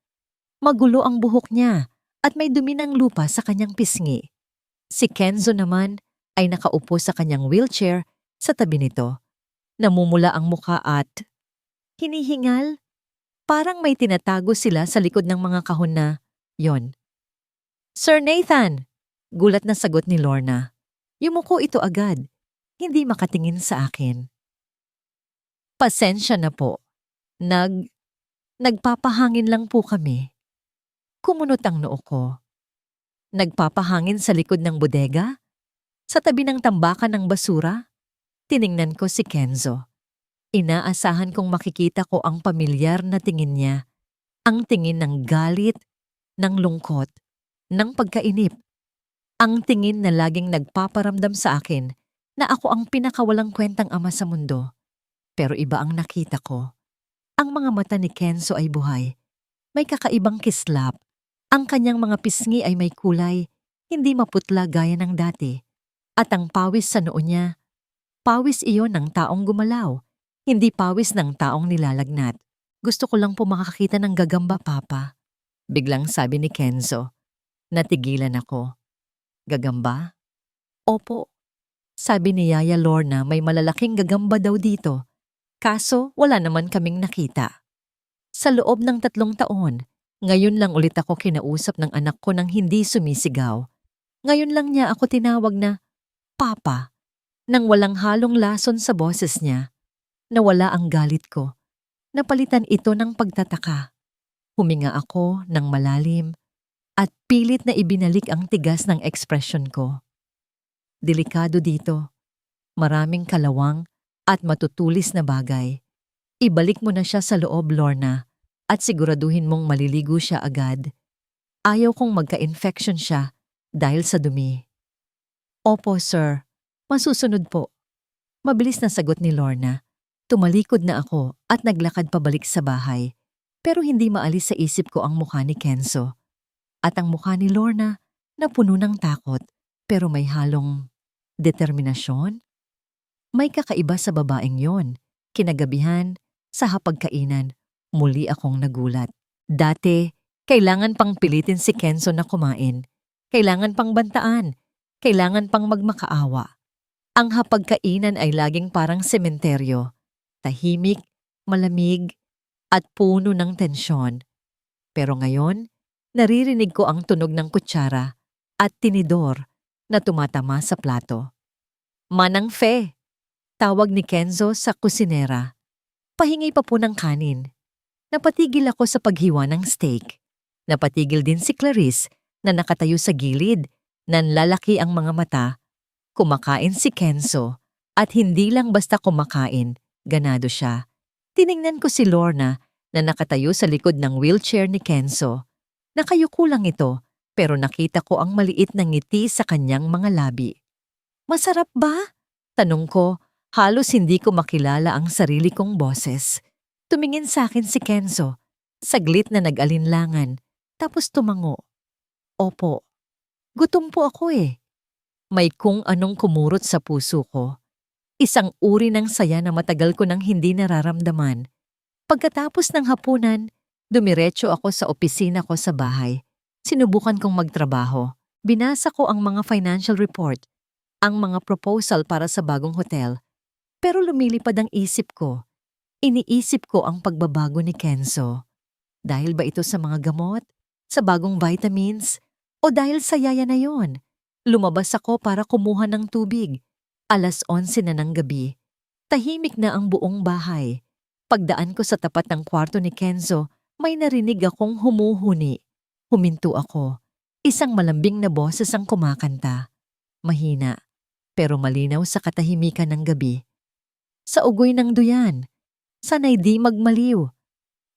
[SPEAKER 1] Magulo ang buhok niya at may dumi ng lupa sa kanyang pisngi. Si Kenzo naman ay nakaupo sa kanyang wheelchair sa tabi nito. Namumula ang muka at hinihingal. Parang may tinatago sila sa likod ng mga kahon na yon. Sir Nathan! Gulat na sagot ni Lorna. Yumuko ito agad. Hindi makatingin sa akin. Pasensya na po. Nagpapahangin lang po kami. Kumunot ang noo ko. Nagpapahangin sa likod ng bodega? Sa tabi ng tambakan ng basura? Tiningnan ko si Kenzo. Inaasahan kong makikita ko ang pamilyar na tingin niya. Ang tingin ng galit, ng lungkot, ng pagkainip. Ang tingin na laging nagpaparamdam sa akin na ako ang pinakawalang kwentang ama sa mundo. Pero iba ang nakita ko. Ang mga mata ni Kenzo ay buhay. May kakaibang kislap. Ang kanyang mga pisngi ay may kulay, hindi maputla gaya ng dati. At ang pawis sa noo niya, pawis iyon ng taong gumalaw, hindi pawis ng taong nilalagnat. Gusto ko lang po makakita ng gagamba, Papa. Biglang sabi ni Kenzo. Natigilan ako. Gagamba? Opo. Sabi ni Yaya Lorna may malalaking gagamba daw dito. Kaso wala naman kaming nakita. Sa loob ng 3 taon, ngayon lang ulit ako kinausap ng anak ko nang hindi sumisigaw. Ngayon lang niya ako tinawag na Papa, nang walang halong lason sa boses niya. Nawala ang galit ko. Napalitan ito ng pagtataka. Huminga ako ng malalim at pilit na ibinalik ang tigas ng ekspresyon ko. Delikado dito. Maraming kalawang at matutulis na bagay. Ibalik mo na siya sa loob, Lorna, at siguraduhin mong maliligo siya agad. Ayaw kong magka-infection siya dahil sa dumi. Opo, sir. Masusunod po. Mabilis na sagot ni Lorna. Tumalikod na ako at naglakad pabalik sa bahay. Pero hindi maalis sa isip ko ang mukha ni Kenzo. At ang mukha ni Lorna na puno ng takot pero may halong determinasyon. May kakaiba sa babaeng yon. Kinagabihan, sa hapagkainan, muli akong nagulat. Dati, kailangan pang pilitin si Kenzo na kumain. Kailangan pang bantaan. Kailangan pang magmakaawa. Ang hapagkainan ay laging parang sementeryo. Tahimik, malamig, at puno ng tensyon. Pero ngayon, naririnig ko ang tunog ng kutsara at tinidor na tumatama sa plato. Manang Fe, tawag ni Kenzo sa kusinera. Pahingi pa po ng kanin. Napatigil ako sa paghiwa ng steak. Napatigil din si Clarice na nakatayo sa gilid, nanlalaki ang mga mata. Kumakain si Kenzo at hindi lang basta kumakain, ganado siya. Tiningnan ko si Lorna na nakatayo sa likod ng wheelchair ni Kenzo. Nakayuko lang ito pero nakita ko ang maliit na ngiti sa kanyang mga labi. Masarap ba? Tanong ko, halos hindi ko makilala ang sarili kong boses. Tumingin sa akin si Kenzo, saglit na nag-alinlangan, tapos tumango. Opo, gutom po ako eh. May kung anong kumurot sa puso ko. Isang uri ng saya na matagal ko nang hindi nararamdaman. Pagkatapos ng hapunan, dumiretso ako sa opisina ko sa bahay. Sinubukan kong magtrabaho. Binasa ko ang mga financial report, ang mga proposal para sa bagong hotel. Pero lumilipad ang isip ko. Iniisip ko ang pagbabago ni Kenzo. Dahil ba ito sa mga gamot, sa bagong vitamins, o dahil sa yaya na yon? Lumabas ako para kumuha ng tubig. 11:00 na ng gabi. Tahimik na ang buong bahay. Pagdaan ko sa tapat ng kwarto ni Kenzo, may narinig akong humuhuni. Huminto ako. Isang malambing na boses ang kumakanta. Mahina, pero malinaw sa katahimikan ng gabi. Sa ugoy ng duyan. Sana'y di magmaliw.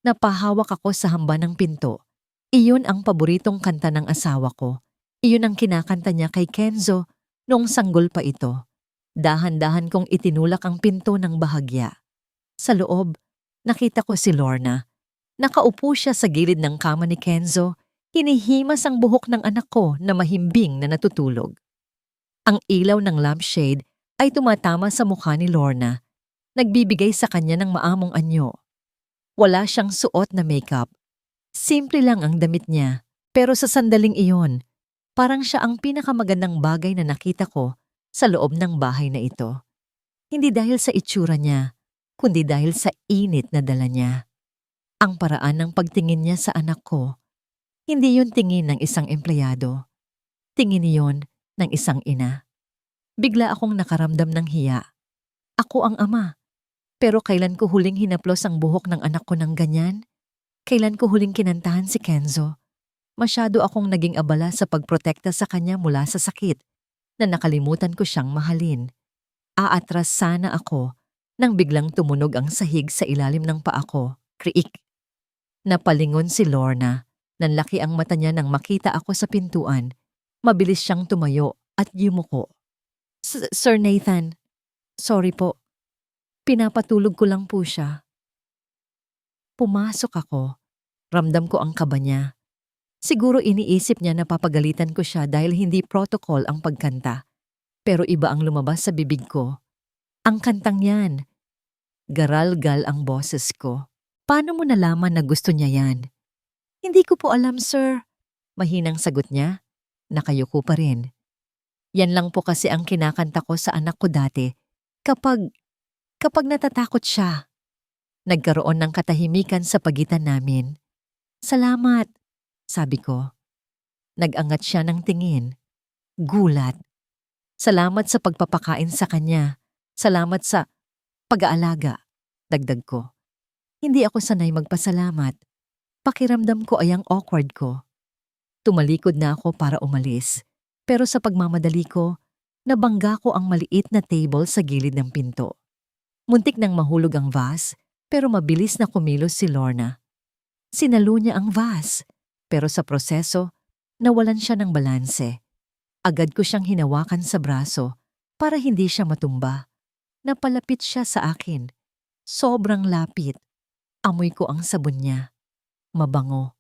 [SPEAKER 1] Napahawak ako sa hamba ng pinto. Iyon ang paboritong kanta ng asawa ko. Iyon ang kinakanta niya kay Kenzo noong sanggol pa ito. Dahan-dahan kong itinulak ang pinto ng bahagya. Sa loob, nakita ko si Lorna. Nakaupo siya sa gilid ng kama ni Kenzo, hinihimas ang buhok ng anak ko na mahimbing na natutulog. Ang ilaw ng lampshade ay tumatama sa mukha ni Lorna. Nagbibigay sa kanya ng maamong anyo. Wala siyang suot na makeup. Simple lang ang damit niya, pero sa sandaling iyon, parang siya ang pinakamagandang bagay na nakita ko sa loob ng bahay na ito. Hindi dahil sa itsura niya, kundi dahil sa init na dala niya. Ang paraan ng pagtingin niya sa anak ko, hindi yun tingin ng isang empleyado. Tingin niyon ng isang ina. Bigla akong nakaramdam ng hiya. Ako ang ama. Pero kailan ko huling hinaplos ang buhok ng anak ko ng ganyan? Kailan ko huling kinantahan si Kenzo? Masyado akong naging abala sa pagprotekta sa kanya mula sa sakit na nakalimutan ko siyang mahalin. Aatras sana ako nang biglang tumunog ang sahig sa ilalim ng paa ko. Kriik. Napalingon si Lorna. Nanlaki ang mata niya nang makita ako sa pintuan. Mabilis siyang tumayo at yumuko. Sir Nathan, sorry po. Pinapatulog ko lang po siya. Pumasok ako. Ramdam ko ang kaba niya. Siguro iniisip niya na papagalitan ko siya dahil hindi protocol ang pagkanta. Pero iba ang lumabas sa bibig ko. Ang kantang yan. Garal-gal ang boses ko. Paano mo nalaman na gusto niya yan? Hindi ko po alam, sir. Mahinang sagot niya. Nakayuko pa rin. Yan lang po kasi ang kinakanta ko sa anak ko dati. Kapag natatakot siya. Nagkaroon ng katahimikan sa pagitan namin. Salamat, sabi ko. Nag-angat siya ng tingin. Gulat. Salamat sa pagpapakain sa kanya. Salamat sa pag-aalaga, dagdag ko. Hindi ako sanay magpasalamat. Pakiramdam ko ay ang awkward ko. Tumalikod na ako para umalis. Pero sa pagmamadali ko, nabangga ko ang maliit na table sa gilid ng pinto. Muntik nang mahulog ang vase, pero mabilis na kumilos si Lorna. Sinalo niya ang vase, pero sa proseso, nawalan siya ng balanse. Agad ko siyang hinawakan sa braso para hindi siya matumba. Napalapit siya sa akin. Sobrang lapit. Amoy ko ang sabon niya. Mabango.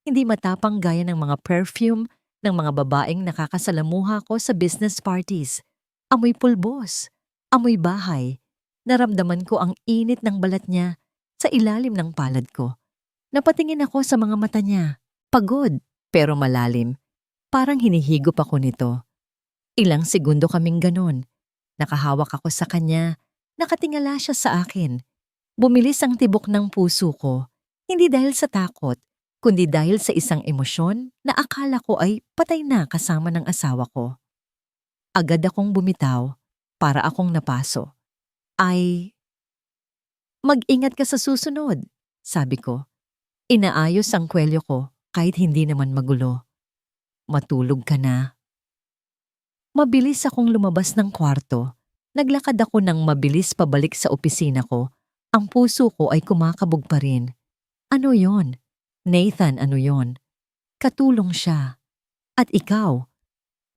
[SPEAKER 1] Hindi matapang gaya ng mga perfume ng mga babaeng nakakasalamuha ko sa business parties. Amoy pulbos. Amoy bahay. Naramdaman ko ang init ng balat niya sa ilalim ng palad ko. Napatingin ako sa mga mata niya. Pagod, pero malalim. Parang hinihigop ako nito. Ilang segundo kaming ganon. Nakahawak ako sa kanya. Nakatingala siya sa akin. Bumilis ang tibok ng puso ko. Hindi dahil sa takot, kundi dahil sa isang emosyon na akala ko ay patay na kasama ng asawa ko. Agad akong bumitaw para akong napaso. Mag-ingat ka sa susunod, sabi ko. Inaayos ang kwelyo ko kahit hindi naman magulo. Matulog ka na. Mabilis akong lumabas ng kwarto. Naglakad ako ng mabilis pabalik sa opisina ko. Ang puso ko ay kumakabog pa rin. Ano yon? Nathan, ano yon? Katulong siya. At ikaw?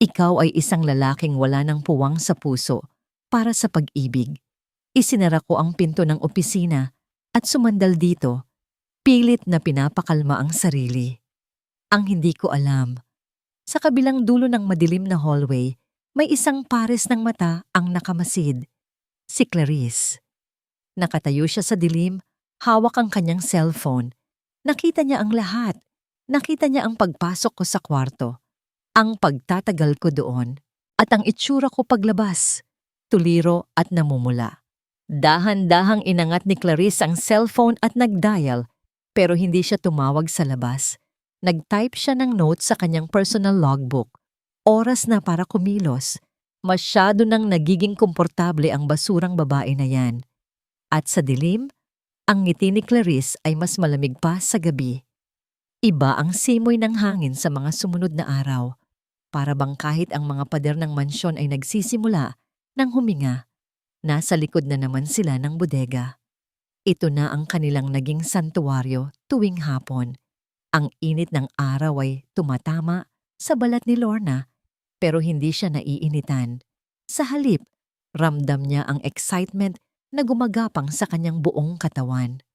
[SPEAKER 1] Ikaw ay isang lalaking wala ng puwang sa puso para sa pag-ibig. Isinara ko ang pinto ng opisina at sumandal dito. Pilit na pinapakalma ang sarili. Ang hindi ko alam. Sa kabilang dulo ng madilim na hallway, may isang pares ng mata ang nakamasid. Si Clarice. Nakatayo siya sa dilim, hawak ang kanyang cellphone. Nakita niya ang lahat. Nakita niya ang pagpasok ko sa kwarto, ang pagtatagal ko doon, at ang itsura ko paglabas, tuliro at namumula. Dahan-dahang inangat ni Clarice ang cellphone at nag-dial, pero hindi siya tumawag sa labas. Nag-type siya ng note sa kanyang personal logbook. Oras na para kumilos. Masyado nang nagiging komportable ang basurang babae na yan. At sa dilim, ang ngiti ni Clarice ay mas malamig pa sa gabi. Iba ang simoy ng hangin sa mga sumunod na araw. Para bang kahit ang mga pader ng mansyon ay nagsisimula ng huminga, nasa likod na naman sila ng bodega. Ito na ang kanilang naging santuwaryo tuwing hapon. Ang init ng araw ay tumatama sa balat ni Lorna, pero hindi siya naiinitan. Sa halip, ramdam niya ang excitement na gumagapang sa kanyang buong katawan.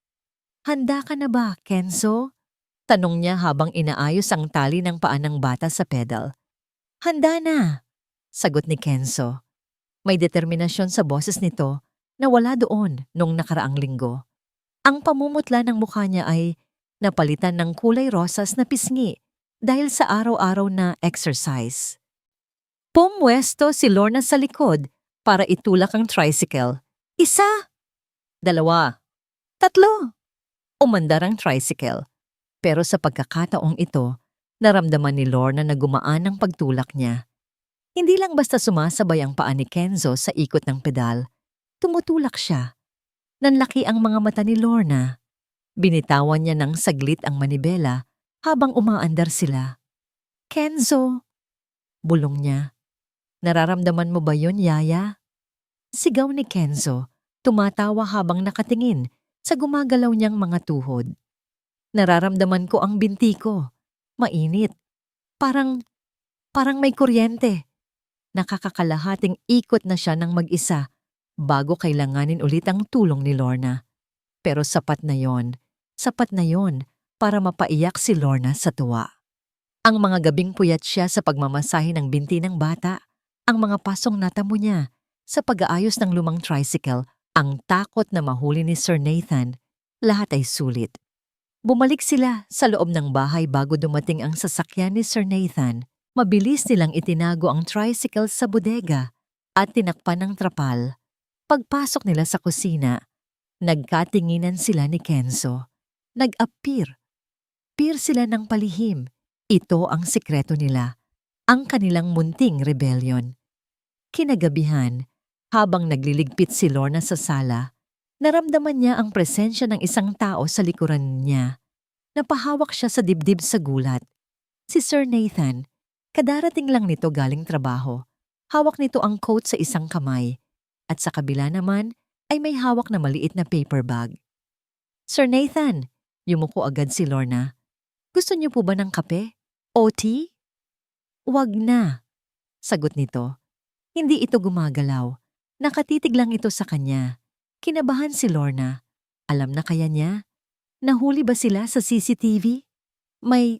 [SPEAKER 1] Handa ka na ba, Kenzo? Tanong niya habang inaayos ang tali ng paa ng bata sa pedal. Handa na, sagot ni Kenzo. May determinasyon sa boses nito na wala doon nung nakaraang linggo. Ang pamumutla ng mukha niya ay napalitan ng kulay rosas na pisngi dahil sa araw-araw na exercise. Pumwesto si Lorna sa likod para itulak ang tricycle. 1, 2, 3. Umandar ang tricycle. Pero sa pagkakataong ito, naramdaman ni Lorna na gumaan ang pagtulak niya. Hindi lang basta sumasabay ang paa ni Kenzo sa ikot ng pedal. Tumutulak siya. Nanlaki ang mga mata ni Lorna. Binitawan niya ng saglit ang manibela habang umaandar sila. Kenzo, bulong niya. Nararamdaman mo ba yon, Yaya? Sigaw ni Kenzo, tumatawa habang nakatingin sa gumagalaw niyang mga tuhod. Nararamdaman ko ang binti ko. Mainit. Parang may kuryente. Nakakakalahating ikot na siya ng mag-isa bago kailanganin ulit ang tulong ni Lorna. Pero sapat na yon para mapaiyak si Lorna sa tuwa. Ang mga gabing puyat siya sa pagmamasahe ng binti ng bata, ang mga pasong natamo niya sa pag-aayos ng lumang tricycle, ang takot na mahuli ni Sir Nathan, lahat ay sulit. Bumalik sila sa loob ng bahay bago dumating ang sasakyan ni Sir Nathan. Mabilis nilang itinago ang tricycle sa bodega at tinakpan ng trapal. Pagpasok nila sa kusina, nagkatinginan sila ni Kenzo. Nag-appear. Peer sila ng palihim. Ito ang sikreto nila, ang kanilang munting rebellion. Kinagabihan, habang nagliligpit si Lorna sa sala, naramdaman niya ang presensya ng isang tao sa likuran niya. Napahawak siya sa dibdib sa gulat. Si Sir Nathan, kadarating lang nito galing trabaho. Hawak nito ang coat sa isang kamay, at sa kabila naman ay may hawak na maliit na paper bag. Sir Nathan, yumuko agad si Lorna. Gusto niyo po ba ng kape? O tea? Wag na, sagot nito. Hindi ito gumagalaw. Nakatitig lang ito sa kanya. Kinabahan si Lorna. Alam na kaya niya? Nahuli ba sila sa CCTV? May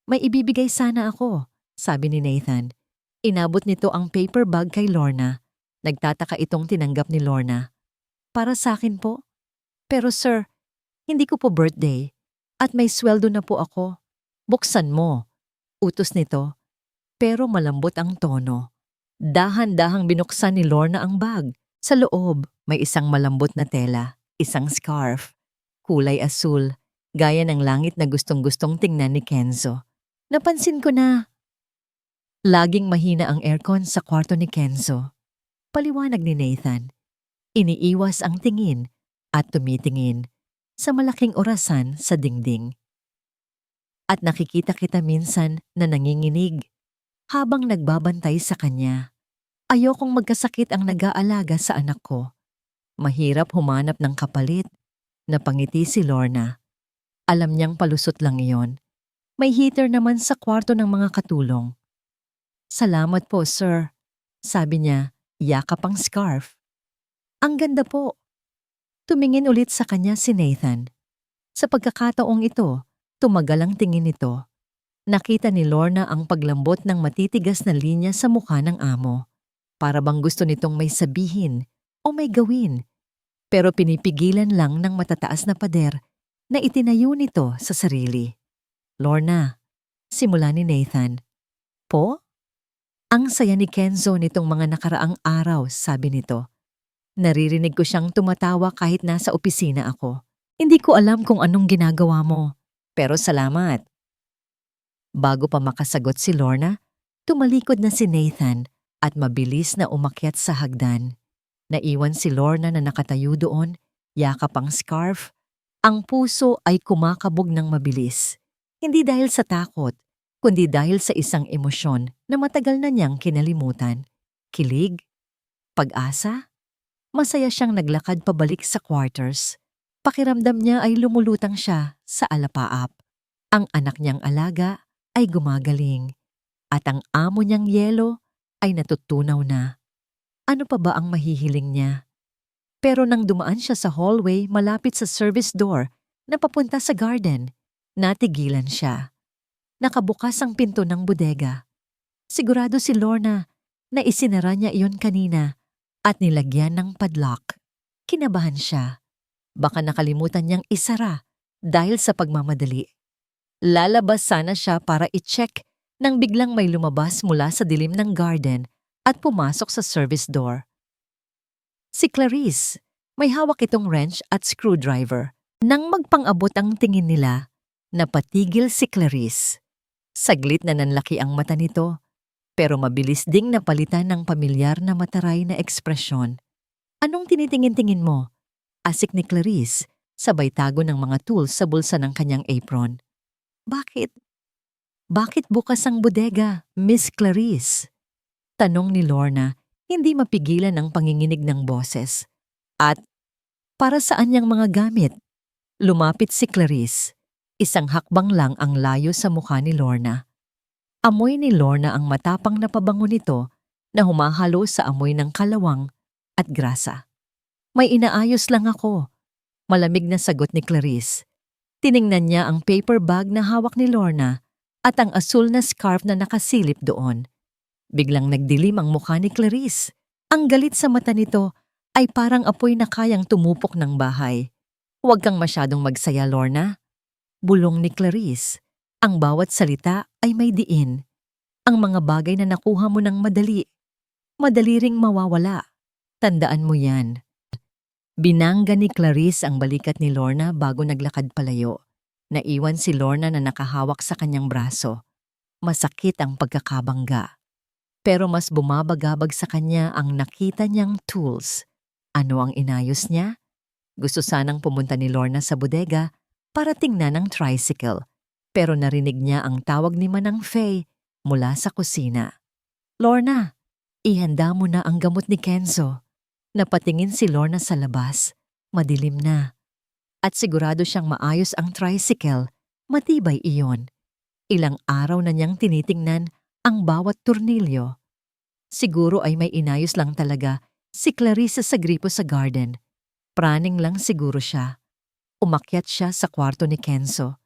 [SPEAKER 1] ibibigay sana ako, sabi ni Nathan. Inabot nito ang paper bag kay Lorna. Nagtataka itong tinanggap ni Lorna. Para sa akin po? Pero sir, hindi ko po birthday at may sweldo na po ako. Buksan mo. Utos nito. Pero malambot ang tono. Dahan-dahang binuksan ni Lorna ang bag. Sa loob, may isang malambot na tela, isang scarf, kulay asul, gaya ng langit na gustong-gustong tingnan ni Kenzo. Napansin ko na laging mahina ang aircon sa kwarto ni Kenzo. Paliwanag ni Nathan. Iniiwas ang tingin at tumitingin sa malaking orasan sa dingding. At nakikita kita minsan na nanginginig habang nagbabantay sa kanya. Ayokong magkasakit ang nag-aalaga sa anak ko. Mahirap humanap ng kapalit. Napangiti si Lorna. Alam niyang palusot lang iyon. May heater naman sa kwarto ng mga katulong. Salamat po, sir. Sabi niya, yakap ang scarf. Ang ganda po. Tumingin ulit sa kanya si Nathan. Sa pagkakataong ito, tumagal ang tingin nito. Nakita ni Lorna ang paglambot ng matitigas na linya sa mukha ng amo. Para bang gusto nitong may sabihin o may gawin. Pero pinipigilan lang ng matataas na pader na itinayo nito sa sarili. Lorna, simula ni Nathan. Po? Ang saya ni Kenzo nitong mga nakaraang araw, sabi nito. Naririnig ko siyang tumatawa kahit nasa opisina ako. Hindi ko alam kung anong ginagawa mo, pero salamat. Bago pa makasagot si Lorna, tumalikod na si Nathan at mabilis na umakyat sa hagdan. Naiwan si Lorna na nakatayo doon, yakap ang scarf. Ang puso ay kumakabog ng mabilis. Hindi dahil sa takot, kundi dahil sa isang emosyon na matagal na niyang kinalimutan. Kilig? Pag-asa? Masaya siyang naglakad pabalik sa quarters. Pakiramdam niya ay lumulutang siya sa alapaap. Ang anak niyang alaga ay gumagaling. At ang amo niyang yelo ay natutunaw na. Ano pa ba ang mahihiling niya? Pero nang dumaan siya sa hallway malapit sa service door na papunta sa garden, natigilan siya. Nakabukas ang pinto ng bodega. Sigurado si Lorna na isinara niya iyon kanina at nilagyan ng padlock. Kinabahan siya. Baka nakalimutan niyang isara dahil sa pagmamadali. Lalabas sana siya para i-check nang biglang may lumabas mula sa dilim ng garden at pumasok sa service door. Si Clarice, may hawak itong wrench at screwdriver. Nang magpang-abot ang tingin nila, napatigil si Clarice. Saglit na nanlaki ang mata nito, pero mabilis ding napalitan ng pamilyar na mataray na ekspresyon. Anong tinitingin-tingin mo? Asik ni Clarice, sabay tago ng mga tools sa bulsa ng kanyang apron. Bakit? Bakit bukas ang bodega, Miss Clarice? Tanong ni Lorna, hindi mapigilan ang panginginig ng boses. At, para saan niyang mga gamit? Lumapit si Clarice. Isang hakbang lang ang layo sa mukha ni Lorna. Amoy ni Lorna ang matapang na pabango nito na humahalo sa amoy ng kalawang at grasa. May inaayos lang ako. Malamig na sagot ni Clarice. Tiningnan niya ang paper bag na hawak ni Lorna at ang asul na scarf na nakasilip doon. Biglang nagdilim ang mukha ni Clarice. Ang galit sa mata nito ay parang apoy na kayang tumupok ng bahay. Huwag kang masyadong magsaya, Lorna. Bulong ni Clarice. Ang bawat salita ay may diin. Ang mga bagay na nakuha mo ng madali, madali ring mawawala. Tandaan mo yan. Binangga ni Clarice ang balikat ni Lorna bago naglakad palayo. Naiwan si Lorna na nakahawak sa kanyang braso. Masakit ang pagkakabangga. Pero mas bumabagabag sa kanya ang nakita niyang tools. Ano ang inayos niya? Gusto sanang pumunta ni Lorna sa bodega para tingnan ang tricycle. Pero narinig niya ang tawag ni Manang Faye mula sa kusina. Lorna, ihanda mo na ang gamot ni Kenzo. Napatingin si Lorna sa labas. Madilim na. At sigurado siyang maayos ang tricycle, matibay iyon. Ilang araw na niyang tinitingnan ang bawat turnilyo. Siguro ay may inayos lang talaga si Clarissa sa gripo sa garden. Praning lang siguro siya. Umakyat siya sa kwarto ni Kenzo.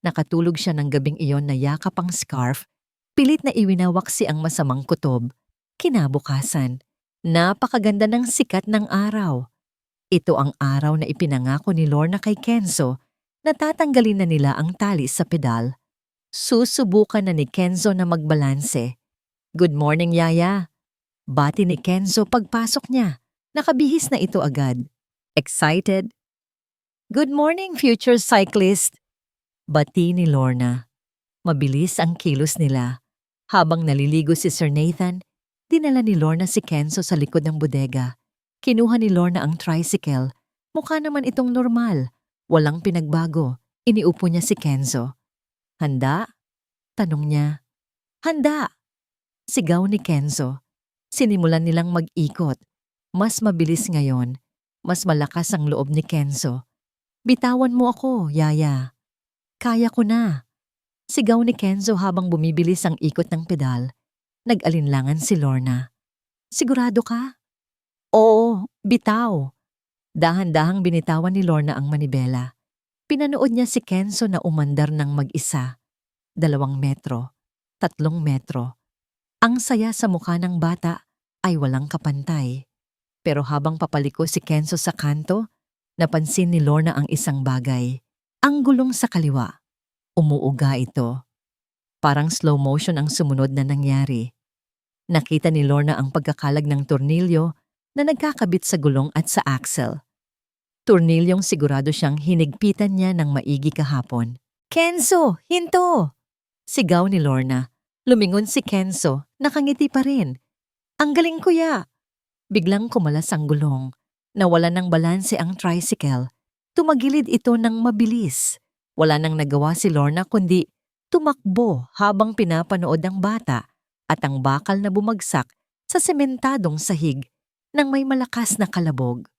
[SPEAKER 1] Nakatulog siya ng gabing iyon na yakap ang scarf. Pilit na iwinawaksi ang masamang kutob. Kinabukasan, napakaganda ng sikat ng araw. Ito ang araw na ipinangako ni Lorna kay Kenzo na tatanggalin na nila ang tali sa pedal. Susubukan na ni Kenzo na magbalanse. "Good morning, Yaya." Bati ni Kenzo pagpasok niya. Nakabihis na ito agad. Excited? "Good morning, future cyclist." Bati ni Lorna. Mabilis ang kilos nila. Habang naliligo si Sir Nathan, dinala ni Lorna si Kenzo sa likod ng bodega. Kinuha ni Lorna ang tricycle. Mukha naman itong normal. Walang pinagbago. Iniupo niya si Kenzo. "Handa?" tanong niya. "Handa!" Sigaw ni Kenzo. Sinimulan nilang mag-ikot. Mas mabilis ngayon. Mas malakas ang loob ni Kenzo. "Bitawan mo ako, Yaya." "Kaya ko na." Sigaw ni Kenzo habang bumibilis ang ikot ng pedal. Nag-alinlangan si Lorna. "Sigurado ka?" "Oo, bitaw." Dahan-dahang binitawan ni Lorna ang manibela. Pinanood niya si Kenzo na umandar ng mag-isa. 2 metro, 3 metro. Ang saya sa mukha ng bata ay walang kapantay. Pero habang papaliko si Kenzo sa kanto, napansin ni Lorna ang isang bagay. Ang gulong sa kaliwa. Umuuga ito. Parang slow motion ang sumunod na nangyari. Nakita ni Lorna ang pagkakalag ng tornilyo na nagkakabit sa gulong at sa axle. Tornilyong sigurado siyang hinigpitan niya ng maigi kahapon. "Kenzo, hinto!" Sigaw ni Lorna. Lumingon si Kenzo, nakangiti pa rin. "Ang galing, kuya!" Biglang kumalas ang gulong. Nawalan ng balanse ang tricycle. Tumagilid ito ng mabilis. Wala nang nagawa si Lorna kundi tumakbo habang pinapanood ang bata at ang bakal na bumagsak sa sementadong sahig nang may malakas na kalabog.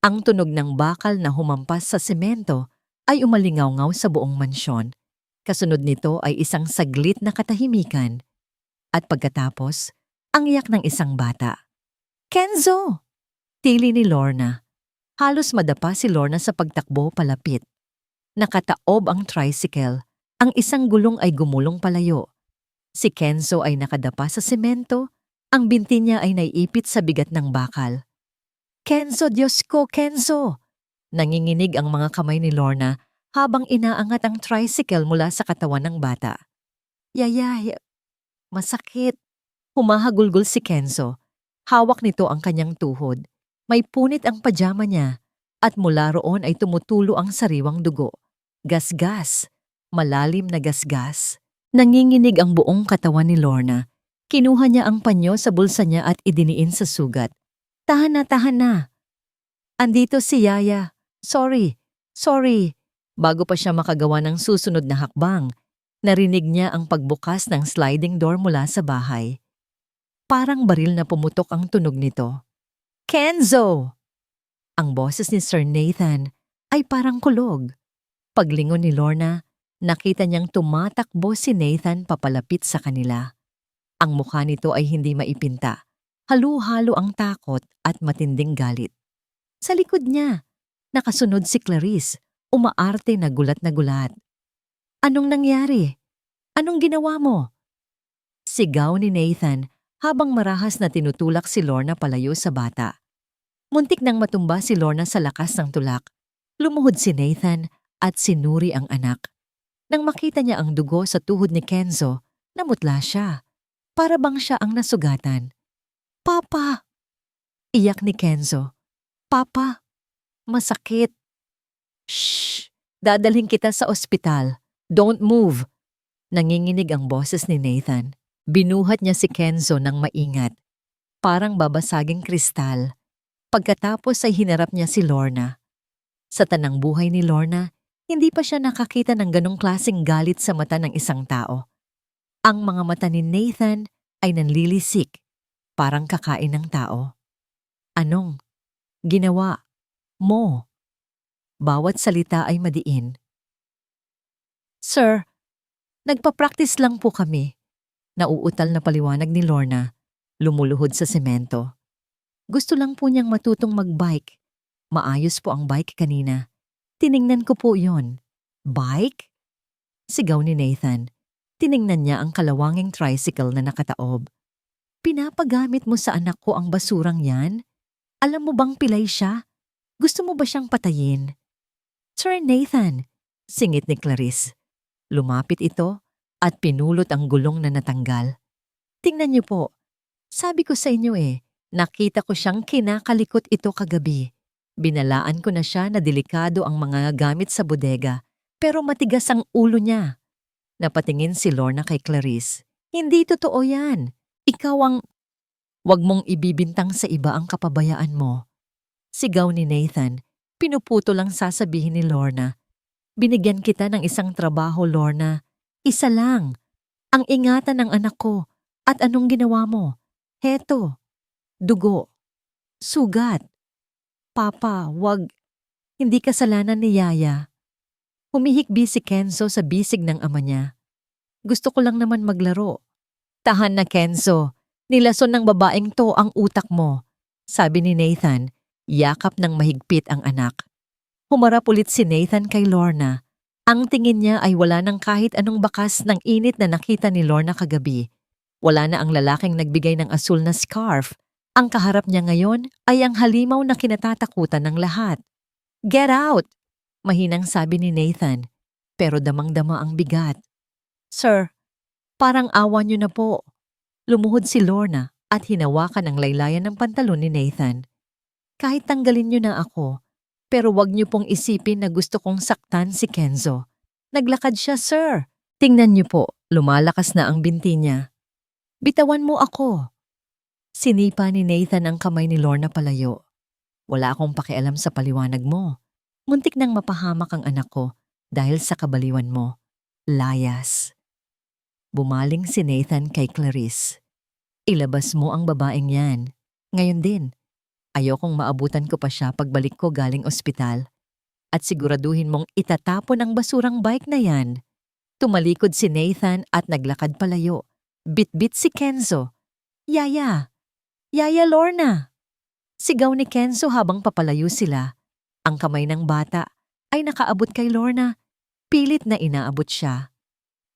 [SPEAKER 1] Ang tunog ng bakal na humampas sa semento ay umalingaw-ngaw sa buong mansyon. Kasunod nito ay isang saglit na katahimikan. At pagkatapos, ang iyak ng isang bata. "Kenzo!" Tili ni Lorna. Halos madapa si Lorna sa pagtakbo palapit. Nakataob ang tricycle. Ang isang gulong ay gumulong palayo. Si Kenzo ay nakadapa sa semento. Ang binti niya ay naiipit sa bigat ng bakal. "Kenzo, Diyos ko, Kenzo!" Nanginginig ang mga kamay ni Lorna habang inaangat ang tricycle mula sa katawan ng bata. "Yaya, masakit." Humahagulgol si Kenzo. Hawak nito ang kanyang tuhod. May punit ang pajama niya at mula roon ay tumutulo ang sariwang dugo. Gasgas. Malalim na gasgas. Nanginginig ang buong katawan ni Lorna. Kinuha niya ang panyo sa bulsa niya at idiniin sa sugat. Tahan na." "Andito si Yaya. Sorry. Bago pa siya makagawa ng susunod na hakbang, narinig niya ang pagbukas ng sliding door mula sa bahay. Parang baril na pumutok ang tunog nito. "Kenzo!" Ang boses ni Sir Nathan ay parang kulog. Paglingon ni Lorna, nakita niyang tumatakbo si Nathan papalapit sa kanila. Ang mukha nito ay hindi maipinta. Halo-halo ang takot at matinding galit. Sa likod niya, nakasunod si Clarice, umaarte na gulat na gulat. "Anong nangyari? Anong ginawa mo?" Sigaw ni Nathan habang marahas na tinutulak si Lorna palayo sa bata. Muntik nang matumba si Lorna sa lakas ng tulak. Lumuhod si Nathan at sinuri ang anak. Nang makita niya ang dugo sa tuhod ni Kenzo, namutla siya. Para bang siya ang nasugatan. "Papa!" Iyak ni Kenzo. "Papa, masakit." "Shh! Dadalhin kita sa ospital. Don't move." Nanginginig ang boses ni Nathan. Binuhat niya si Kenzo ng maingat. Parang babasaging kristal. Pagkatapos ay hinarap niya si Lorna. Sa tanang buhay ni Lorna, hindi pa siya nakakita ng ganong klaseng galit sa mata ng isang tao. Ang mga mata ni Nathan ay nanlilisik, parang kakain ng tao. "Anong ginawa mo?" Bawat salita ay madiin. "Sir, nagpa-practice lang po kami." Nauutal na paliwanag ni Lorna, lumuluhod sa semento. Gusto lang po niyang matutong mag-bike. Maayos po ang bike kanina. Tiningnan ko po yon. Bike? Sigaw ni Nathan. Tiningnan niya ang kalawanging tricycle na nakataob. Pinapagamit mo sa anak ko ang basurang yan? Alam mo bang pilay siya? Gusto mo ba siyang patayin? Sir Nathan, singit ni Clarice. Lumapit ito at pinulot ang gulong na natanggal. Tingnan niyo po, sabi ko sa inyo nakita ko siyang kinakalikot ito kagabi. Binalaan ko na siya na delikado ang mga gamit sa bodega, pero matigas ang ulo niya. Napatingin si Lorna kay Clarice. Hindi totoo yan. Ikaw ang... Huwag mong ibibintang sa iba ang kapabayaan mo. Sigaw ni Nathan. Pinuputo lang sasabihin ni Lorna. Binigyan kita ng isang trabaho, Lorna. Isa lang. Ang ingatan ng anak ko. At anong ginawa mo? Heto. Dugo. Sugat. Papa, wag. Hindi kasalanan ni Yaya. Humihikbi si Kenzo sa bisig ng ama niya. Gusto ko lang naman maglaro. Tahan na, Kenzo. Nilason ng babaeng to ang utak mo. Sabi ni Nathan, yakap ng mahigpit ang anak. Humarap ulit si Nathan kay Lorna. Ang tingin niya ay wala ng kahit anong bakas ng init na nakita ni Lorna kagabi. Wala na ang lalaking nagbigay ng asul na scarf. Ang kaharap niya ngayon ay ang halimaw na kinatatakutan ng lahat. Get out! Mahinang sabi ni Nathan, pero damang-dama ang bigat. Sir, parang awa niyo na po. Lumuhod si Lorna at hinawakan ang laylayan ng pantalon ni Nathan. Kahit tanggalin niyo na ako, pero wag niyo pong isipin na gusto kong saktan si Kenzo. Naglakad siya, sir. Tingnan niyo po, lumalakas na ang binti niya. Bitawan mo ako. Sinipa ni Nathan ang kamay ni Lorna palayo. Wala akong pakialam sa paliwanag mo. Muntik nang mapahamak ang anak ko dahil sa kabaliwan mo. Layas. Bumaling si Nathan kay Clarice. Ilabas mo ang babaeng yan. Ngayon din. Ayokong maabutan ko pa siya pagbalik ko galing ospital. At siguraduhin mong itatapon ang basurang bike na yan. Tumalikod si Nathan at naglakad palayo. Bit-bit si Kenzo. Yaya! Yaya Lorna! Sigaw ni Kenzo habang papalayo sila. Ang kamay ng bata ay nakaabot kay Lorna. Pilit na inaabot siya.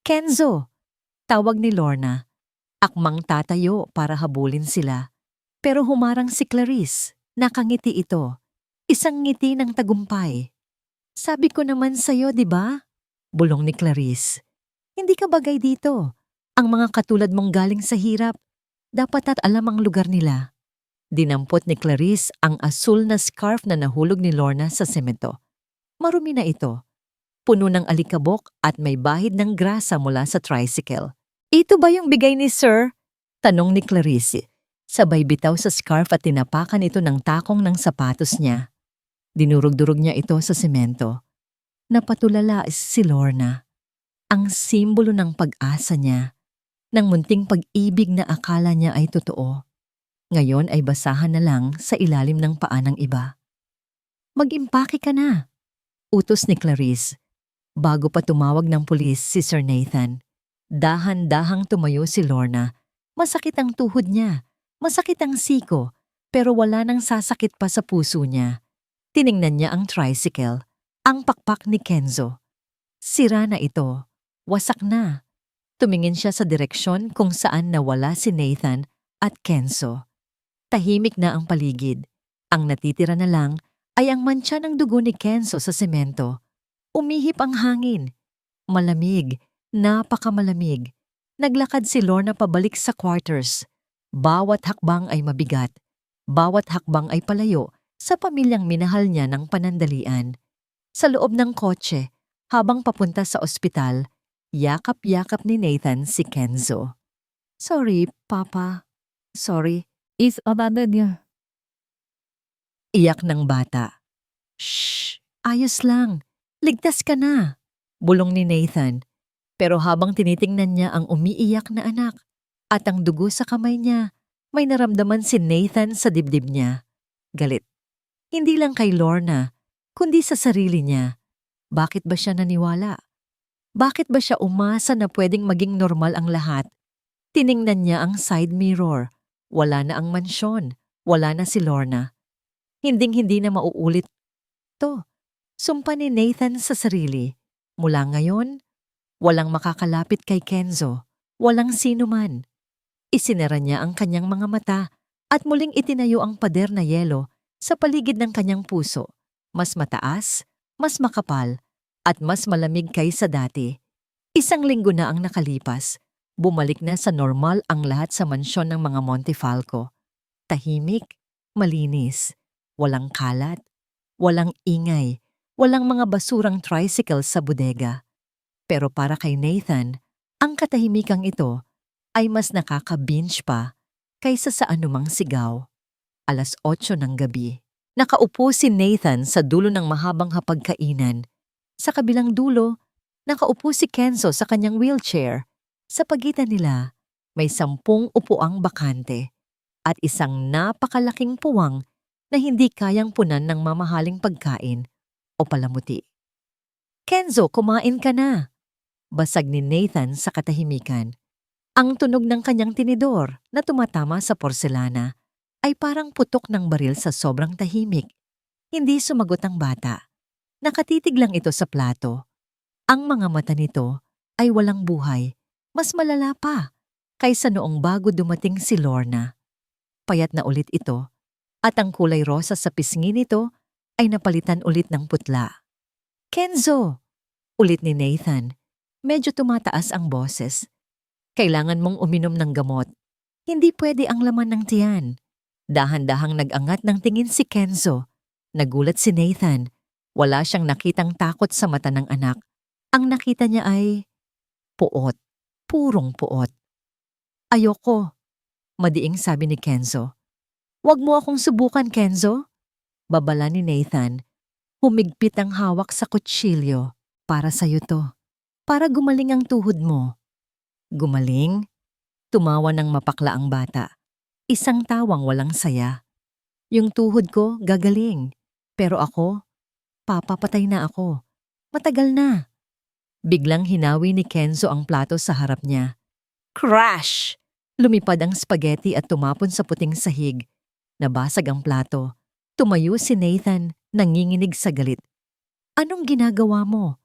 [SPEAKER 1] Kenzo! Tawag ni Lorna. Akmang tatayo para habulin sila. Pero humarang si Clarice. Nakangiti ito. Isang ngiti ng tagumpay. Sabi ko naman sa'yo, di ba? Bulong ni Clarice. Hindi ka bagay dito. Ang mga katulad mong galing sa hirap, dapat at alam ang lugar nila. Dinampot ni Clarice ang asul na scarf na nahulog ni Lorna sa semento. Marumi na ito. Puno ng alikabok at may bahid ng grasa mula sa tricycle. Ito ba yung bigay ni Sir? Tanong ni Clarice. Sabay bitaw sa scarf at tinapakan ito ng takong ng sapatos niya. Dinurog-durog niya ito sa semento. Napatulala si Lorna. Ang simbolo ng pag-asa niya, ng munting pag-ibig na akala niya ay totoo. Ngayon ay basahan na lang sa ilalim ng paa ng iba. Mag-impake ka na, utos ni Clarice. Bago pa tumawag ng pulis si Sir Nathan, dahan-dahang tumayo si Lorna. Masakit ang tuhod niya, masakit ang siko, pero wala nang sasakit pa sa puso niya. Tiningnan niya ang tricycle, ang pakpak ni Kenzo. Sira na ito, wasak na. Tumingin siya sa direksyon kung saan nawala si Nathan at Kenzo. Tahimik na ang paligid. Ang natitira na lang ay ang mantsa ng dugo ni Kenzo sa semento. Umihip ang hangin. Malamig, napakamalamig. Naglakad si Lorna pabalik sa quarters. Bawat hakbang ay mabigat. Bawat hakbang ay palayo sa pamilyang minahal niya ng panandalian. Sa loob ng kotse, habang papunta sa ospital, yakap-yakap ni Nathan si Kenzo. Sorry, Papa. Sorry.
[SPEAKER 2] Is abandoned niya.
[SPEAKER 1] Iyak ng bata. Shh! Ayos lang. Ligtas ka na. Bulong ni Nathan. Pero habang tinitingnan niya ang umiiyak na anak at ang dugo sa kamay niya, may naramdaman si Nathan sa dibdib niya. Galit. Hindi lang kay Lorna, kundi sa sarili niya. Bakit ba siya naniwala? Bakit ba siya umasa na pwedeng maging normal ang lahat? Tiningnan niya ang side mirror. Wala na ang mansyon. Wala na si Lorna. Hinding-hindi na mauulit to. Sumpa ni Nathan sa sarili. Mula ngayon, walang makakalapit kay Kenzo. Walang sino man. Isinara niya ang kanyang mga mata at muling itinayo ang pader na yelo sa paligid ng kanyang puso. Mas mataas, mas makapal, at mas malamig kaysa dati. Isang linggo na ang nakalipas. Bumalik na sa normal ang lahat sa mansyon ng mga Montefalco. Tahimik, malinis, walang kalat, walang ingay, walang mga basurang tricycle sa bodega. Pero para kay Nathan, ang katahimikang ito ay mas nakaka-binge pa kaysa sa anumang sigaw. 8:00 ng gabi. Nakaupo si Nathan sa dulo ng mahabang hapagkainan. Sa kabilang dulo, nakaupo si Kenzo sa kanyang wheelchair. Sa pagitan nila, may 10 upuang bakante at isang napakalaking puwang na hindi kayang punan ng mamahaling pagkain o palamuti. "Kenzo, kumain ka na!" Basag ni Nathan sa katahimikan. Ang tunog ng kanyang tinidor na tumatama sa porselana ay parang putok ng baril sa sobrang tahimik. Hindi sumagot ang bata. Nakatitig lang ito sa plato. Ang mga mata nito ay walang buhay. Mas malala pa kaysa noong bago dumating si Lorna. Payat na ulit ito at ang kulay rosa sa pisngi nito ay napalitan ulit ng putla. "Kenzo!" Ulit ni Nathan. Medyo tumataas ang boses. "Kailangan mong uminom ng gamot. Hindi pwede ang laman ng tiyan." Dahan-dahang nag-angat ng tingin si Kenzo. Nagulat si Nathan. Wala siyang nakitang takot sa mata ng anak. Ang nakita niya ay puot. Purong puot. "Ayoko," madiing sabi ni Kenzo. "Wag mo akong subukan, Kenzo." Babala ni Nathan. Humigpit ang hawak sa kutsilyo. "Para sa'yo to. Para gumaling ang tuhod mo." "Gumaling?" Tumawa ng mapakla ang bata. Isang tawang walang saya. "Yung tuhod ko gagaling. Pero ako, papapatay na ako. Matagal na." Biglang hinawi ni Kenzo ang plato sa harap niya. Crash! Lumipad ang spaghetti at tumapon sa puting sahig. Nabasag ang plato. Tumayo si Nathan, nanginginig sa galit. "Anong ginagawa mo?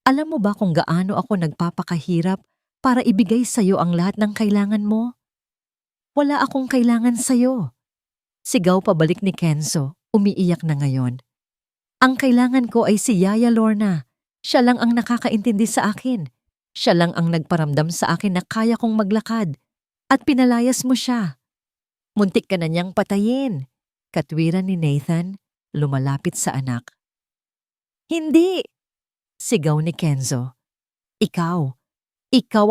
[SPEAKER 1] Alam mo ba kung gaano ako nagpapakahirap para ibigay sa'yo ang lahat ng kailangan mo?" "Wala akong kailangan sa'yo." Sigaw pabalik ni Kenzo, umiiyak na ngayon. "Ang kailangan ko ay si Yaya Lorna. Siya lang ang nakakaintindi sa akin. Siya lang ang nagparamdam sa akin na kaya kong maglakad. At pinalayas mo siya. Muntik ka na niyang patayin." Katwiran ni Nathan, lumalapit sa anak. "Hindi!" Sigaw ni Kenzo. Ikaw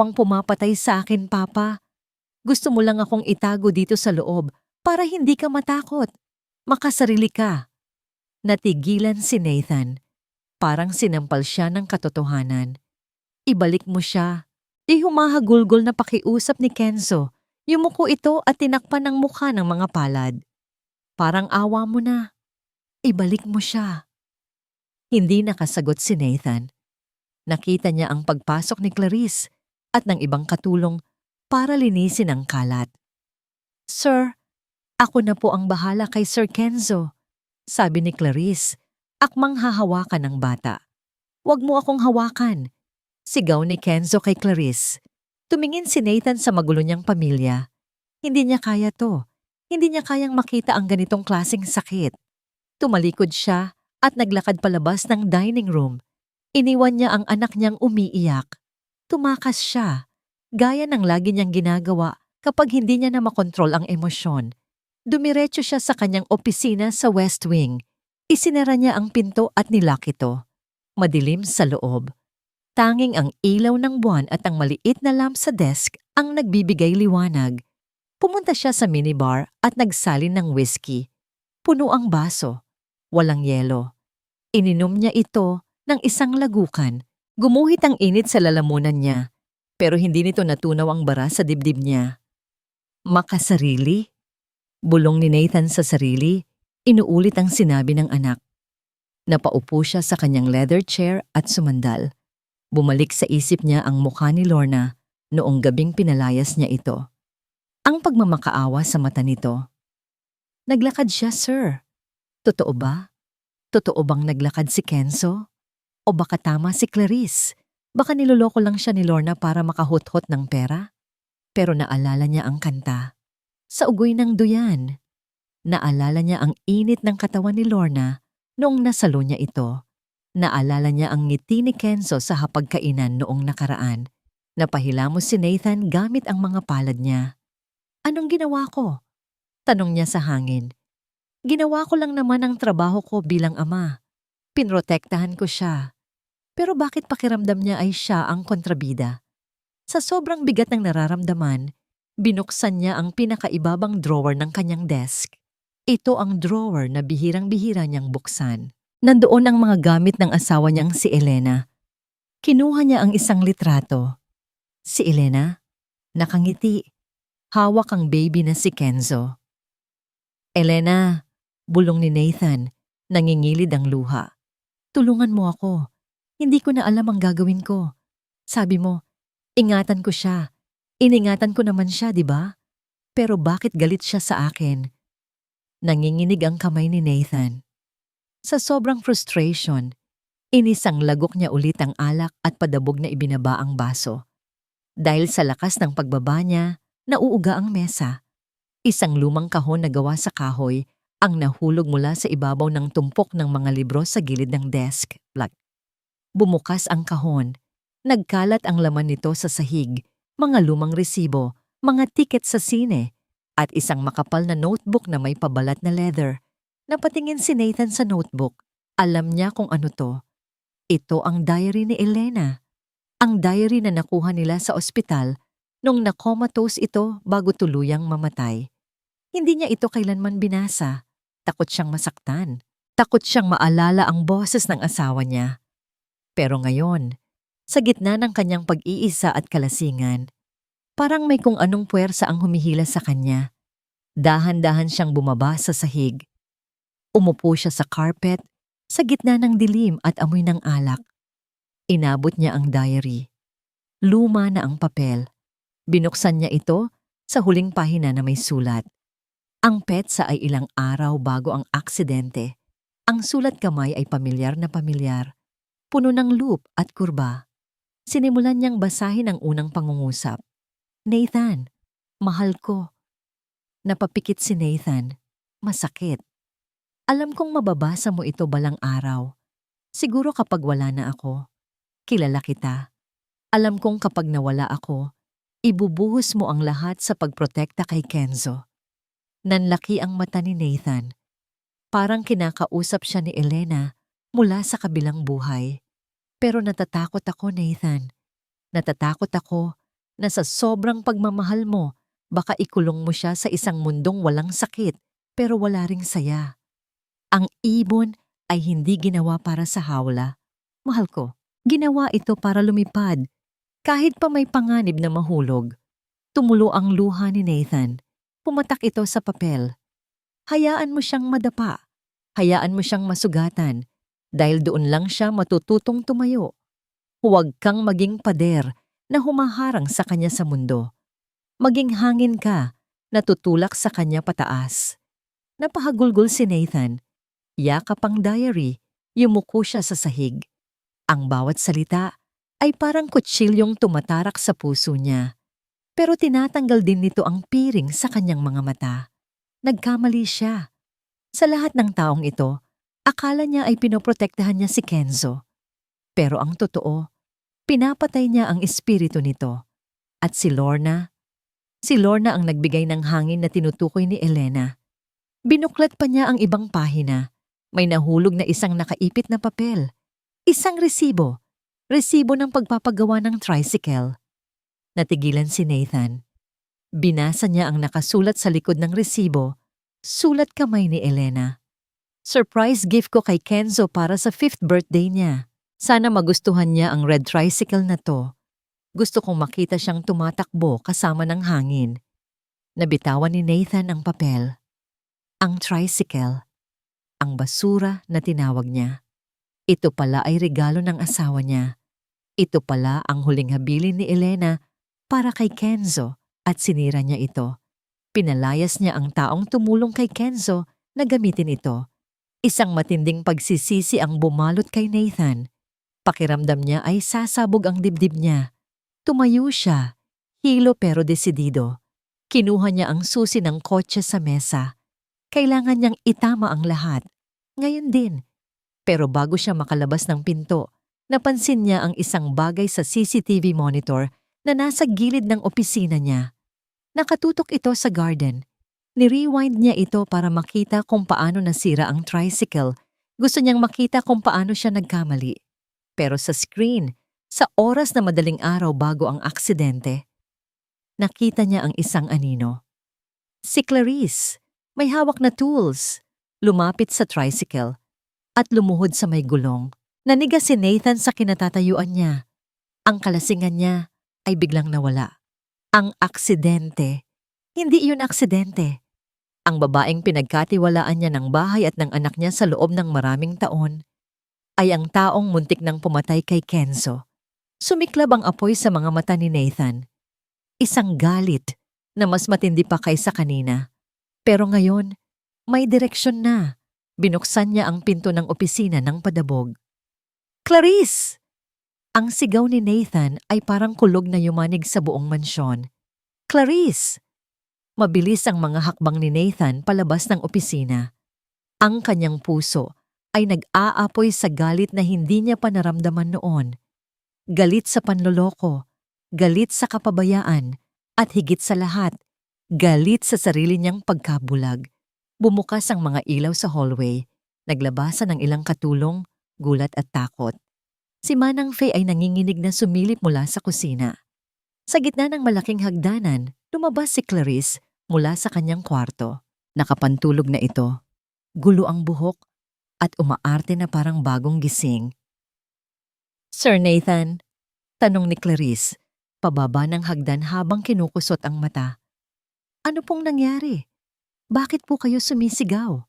[SPEAKER 1] ang pumapatay sa akin, Papa. Gusto mo lang akong itago dito sa loob para hindi ka matakot. Makasarili ka." Natigilan si Nathan. Parang sinampal siya ng katotohanan. "Ibalik mo siya." Humahagulgol na pakiusap ni Kenzo. Yumuko ito at tinakpan ng mukha ng mga palad. "Parang awa mo na. Ibalik mo siya." Hindi nakasagot si Nathan. Nakita niya ang pagpasok ni Clarice at ng ibang katulong para linisin ang kalat. "Sir, ako na po ang bahala kay Sir Kenzo," sabi ni Clarice. Akmang hahawakan ng bata. "Wag mo akong hawakan," sigaw ni Kenzo kay Clarice. Tumingin si Nathan sa magulo niyang pamilya. Hindi niya kaya to. Hindi niya kayang makita ang ganitong klaseng sakit. Tumalikod siya at naglakad palabas ng dining room. Iniwan niya ang anak niyang umiiyak. Tumakas siya, gaya ng lagi niyang ginagawa kapag hindi niya na makontrol ang emosyon. Dumiretso siya sa kanyang opisina sa West Wing. Isinara niya ang pinto at nilock ito. Madilim sa loob. Tanging ang ilaw ng buwan at ang maliit na lamp sa desk ang nagbibigay liwanag. Pumunta siya sa minibar at nagsalin ng whiskey. Puno ang baso. Walang yelo. Ininom niya ito ng isang lagukan. Gumuhit ang init sa lalamunan niya. Pero hindi nito natunaw ang bara sa dibdib niya. "Makasarili?" Bulong ni Nathan sa sarili. Inuulit ang sinabi ng anak. Napaupo siya sa kanyang leather chair at sumandal. Bumalik sa isip niya ang mukha ni Lorna noong gabing pinalayas niya ito. Ang pagmamakaawa sa mata nito. "Naglakad siya, sir." Totoo ba? Totoo bang naglakad si Kenzo? O baka tama si Clarice? Baka niloloko lang siya ni Lorna para makahuthot ng pera? Pero naalala niya ang kanta. Sa ugoy ng duyan. Naalala niya ang init ng katawan ni Lorna noong nasalo niya ito. Naalala niya ang ngiti ni Kenzo sa hapagkainan noong nakaraan. Napahilamos si Nathan gamit ang mga palad niya. Anong ginawa ko? Tanong niya sa hangin. Ginawa ko lang naman ang trabaho ko bilang ama. Pinrotektahan ko siya. Pero bakit pakiramdam niya ay siya ang kontrabida? Sa sobrang bigat ng nararamdaman, binuksan niya ang pinakaibabang drawer ng kanyang desk. Ito ang drawer na bihirang-bihira niyang buksan. Nandoon ang mga gamit ng asawa niyang si Elena. Kinuha niya ang isang litrato. Si Elena, nakangiti. Hawak ang baby na si Kenzo. Elena, bulong ni Nathan, nangingilid ang luha. Tulungan mo ako. Hindi ko na alam ang gagawin ko. Sabi mo, ingatan ko siya. Iningatan ko naman siya, di ba? Pero bakit galit siya sa akin? Nanginginig ang kamay ni Nathan. Sa sobrang frustration, inisang lagok niya ulit ang alak at padabog na ibinaba ang baso. Dahil sa lakas ng pagbaba niya, nauuga ang mesa. Isang lumang kahon na gawa sa kahoy ang nahulog mula sa ibabaw ng tumpok ng mga libro sa gilid ng desk. Bumukas ang kahon. Nagkalat ang laman nito sa sahig, mga lumang resibo, mga tiket sa sine, at isang makapal na notebook na may pabalat na leather. Napatingin si Nathan sa notebook. Alam niya kung ano to. Ito ang diary ni Elena. Ang diary na nakuha nila sa ospital nung nakomatose ito bago tuluyang mamatay. Hindi niya ito kailanman binasa. Takot siyang masaktan. Takot siyang maalala ang boses ng asawa niya. Pero ngayon, sa gitna ng kanyang pag-iisa at kalasingan, parang may kung anong puwersa ang humihila sa kanya. Dahan-dahan siyang bumaba sa sahig. Umupo siya sa carpet, sa gitna ng dilim at amoy ng alak. Inabot niya ang diary. Luma na ang papel. Binuksan niya ito sa huling pahina na may sulat. Ang petsa ay ilang araw bago ang aksidente. Ang sulat kamay ay pamilyar na pamilyar. Puno ng loop at kurba. Sinimulan niyang basahin ang unang pangungusap. Nathan, mahal ko. Napapikit si Nathan. Masakit. Alam kong mababasa mo ito balang araw. Siguro kapag wala na ako. Kilala kita. Alam kong kapag nawala ako, ibubuhos mo ang lahat sa pagprotekta kay Kenzo. Nanlaki ang mata ni Nathan. Parang kinakausap siya ni Elena mula sa kabilang buhay. Pero natatakot ako, Nathan. Natatakot ako na sa sobrang pagmamahal mo, baka ikulong mo siya sa isang mundong walang sakit pero wala ring saya. Ang ibon ay hindi ginawa para sa hawla. Mahal ko, ginawa ito para lumipad. Kahit pa may panganib na mahulog. Tumulo ang luha ni Nathan. Pumatak ito sa papel. Hayaan mo siyang madapa. Hayaan mo siyang masugatan. Dahil doon lang siya matututong tumayo. Huwag kang maging pader na humaharang sa kanya sa mundo. Maging hangin ka na tutulak sa kanya pataas. Napahagulgol si Nathan. Yakap ang diary, yumuko siya sa sahig. Ang bawat salita ay parang kutsilyong tumatarak sa puso niya. Pero tinatanggal din nito ang piring sa kanyang mga mata. Nagkamali siya. Sa lahat ng taong ito, akala niya ay pinoprotektahan niya si Kenzo. Pero ang totoo, pinapatay niya ang espiritu nito. At si Lorna ang nagbigay ng hangin na tinutukoy ni Elena. Binuklat pa niya ang ibang pahina. May nahulog na isang nakaipit na papel. Isang resibo. Resibo ng pagpapagawa ng tricycle. Natigilan si Nathan. Binasa niya ang nakasulat sa likod ng resibo. Sulat kamay ni Elena. Surprise gift ko kay Kenzo para sa 5th birthday niya. Sana magustuhan niya ang red tricycle na to. Gusto kong makita siyang tumatakbo kasama ng hangin. Nabitawan ni Nathan ang papel. Ang tricycle. Ang basura na tinawag niya. Ito pala ay regalo ng asawa niya. Ito pala ang huling habilin ni Elena para kay Kenzo at sinira niya ito. Pinalayas niya ang taong tumulong kay Kenzo na gamitin ito. Isang matinding pagsisisi ang bumalot kay Nathan. Pakiramdam niya ay sasabog ang dibdib niya. Tumayo siya, hilo pero desidido. Kinuha niya ang susi ng kotse sa mesa. Kailangan niyang itama ang lahat. Ngayon din. Pero bago siya makalabas ng pinto, napansin niya ang isang bagay sa CCTV monitor na nasa gilid ng opisina niya. Nakatutok ito sa garden. Ni-rewind niya ito para makita kung paano nasira ang tricycle. Gusto niyang makita kung paano siya nagkamali. Pero sa screen, sa oras na madaling araw bago ang aksidente, nakita niya ang isang anino. Si Clarice, may hawak na tools, lumapit sa tricycle at lumuhod sa may gulong. Nanigas si Nathan sa kinatatayuan niya. Ang kalasingan niya ay biglang nawala. Ang aksidente, hindi iyon aksidente. Ang babaeng pinagkatiwalaan niya ng bahay at ng anak niya sa loob ng maraming taon ay ang taong muntik nang pumatay kay Kenzo. Sumiklab ang apoy sa mga mata ni Nathan. Isang galit na mas matindi pa kaysa kanina. Pero ngayon, may direksyon na. Binuksan niya ang pinto ng opisina ng padabog. Clarice! Ang sigaw ni Nathan ay parang kulog na yumanig sa buong mansyon. Clarice! Mabilis ang mga hakbang ni Nathan palabas ng opisina. Ang kanyang puso ay nag-aapoy sa galit na hindi niya pa naramdaman noon. Galit sa panloloko, galit sa kapabayaan, at higit sa lahat, galit sa sarili niyang pagkabulag. Bumukas ang mga ilaw sa hallway, naglabasan ng ilang katulong, gulat at takot. Si Manang Faye ay nanginginig na sumilip mula sa kusina. Sa gitna ng malaking hagdanan, lumabas si Clarice mula sa kanyang kwarto. Nakapantulog na ito, gulo ang buhok at umaarte na parang bagong gising. Sir Nathan, tanong ni Clarice, pababa ng hagdan habang kinukusot ang mata. Ano pong nangyari? Bakit po kayo sumisigaw?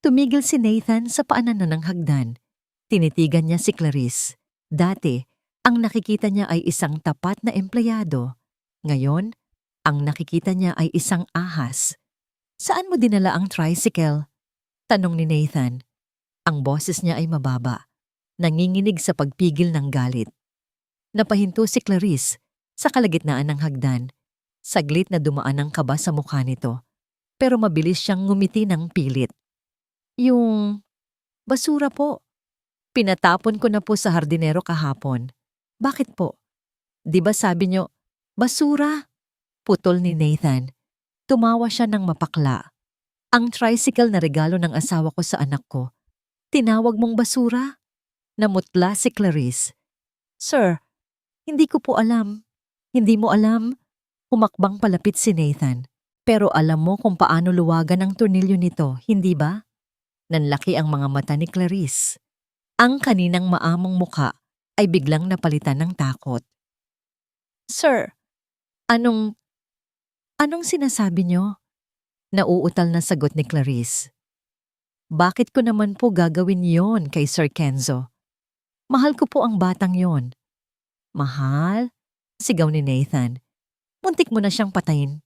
[SPEAKER 1] Tumigil si Nathan sa paanan na ng hagdan. Tinitigan niya si Clarice. Dati, ang nakikita niya ay isang tapat na empleyado. Ngayon, ang nakikita niya ay isang ahas. Saan mo dinala ang tricycle? Tanong ni Nathan. Ang boses niya ay mababa, nanginginig sa pagpigil ng galit. Napahinto si Clarice sa kalagitnaan ng hagdan. Saglit na dumaan ang kaba sa mukha nito, pero mabilis siyang ngumiti ng pilit. Yung basura po. Pinatapon ko na po sa hardinero kahapon. Bakit po? Di ba sabi niyo, basura? Putol ni Nathan. Tumawa siya ng mapakla. Ang tricycle na regalo ng asawa ko sa anak ko. Tinawag mong basura? Namutla si Clarice. Sir, hindi ko po alam. Hindi mo alam? Humakbang palapit si Nathan. Pero alam mo kung paano luwagan ang tornilyo nito, hindi ba? Nanlaki ang mga mata ni Clarice. Ang kaninang maamong muka ay biglang napalitan ng takot. Sir, anong sinasabi niyo? Nauutal na sagot ni Clarice. Bakit ko naman po gagawin yon kay Sir Kenzo? Mahal ko po ang batang yon. Mahal? Sigaw ni Nathan. Muntik mo na siyang patayin.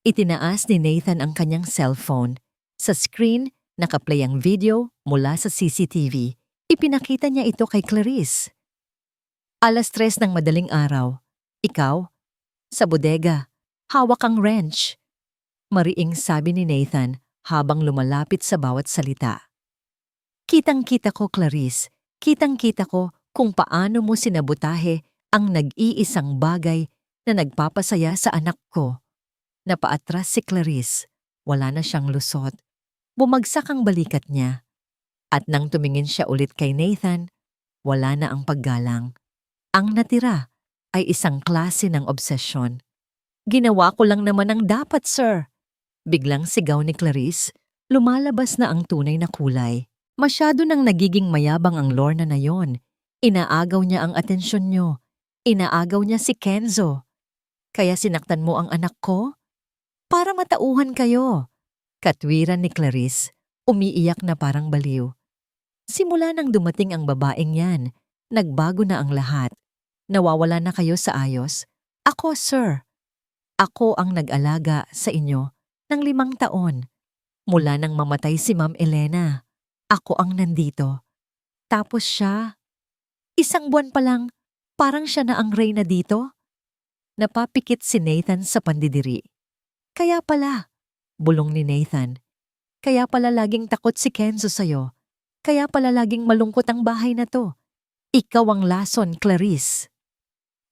[SPEAKER 1] Itinaas ni Nathan ang kanyang cellphone. Sa screen, nakaplay ang video mula sa CCTV. Ipinakita niya ito kay Clarice. 3:00 ng madaling araw. Ikaw? Sa bodega. Hawak ang wrench. Mariing sabi ni Nathan habang lumalapit sa bawat salita. Kitang-kita ko, Clarice. Kitang-kita ko kung paano mo sinabutahe ang nag-iisang bagay na nagpapasaya sa anak ko. Napaatras si Clarice. Wala na siyang lusot. Bumagsak ang balikat niya. At nang tumingin siya ulit kay Nathan, wala na ang paggalang. Ang natira ay isang klase ng obsesyon. Ginawa ko lang naman ang dapat, sir. Biglang sigaw ni Clarice, lumalabas na ang tunay na kulay. Masyado nang nagiging mayabang ang Lorna na yon. Inaagaw niya ang atensyon niyo. Inaagaw niya si Kenzo. Kaya sinaktan mo ang anak ko? Para matauhan kayo. Katwiran ni Clarice, umiiyak na parang baliw. Simula nang dumating ang babaeng yan, nagbago na ang lahat. Nawawala na kayo sa ayos. Ako, sir. Ako ang nag-alaga sa inyo ng 5 taon. Mula nang mamatay si Ma'am Elena. Ako ang nandito. Tapos siya, isang buwan pa lang, parang siya na ang reyna dito. Napapikit si Nathan sa pandidiri. Kaya pala, bulong ni Nathan. Kaya pala laging takot si Kenzo sa'yo. Kaya pala laging malungkot ang bahay na to. Ikaw ang lason, Clarice.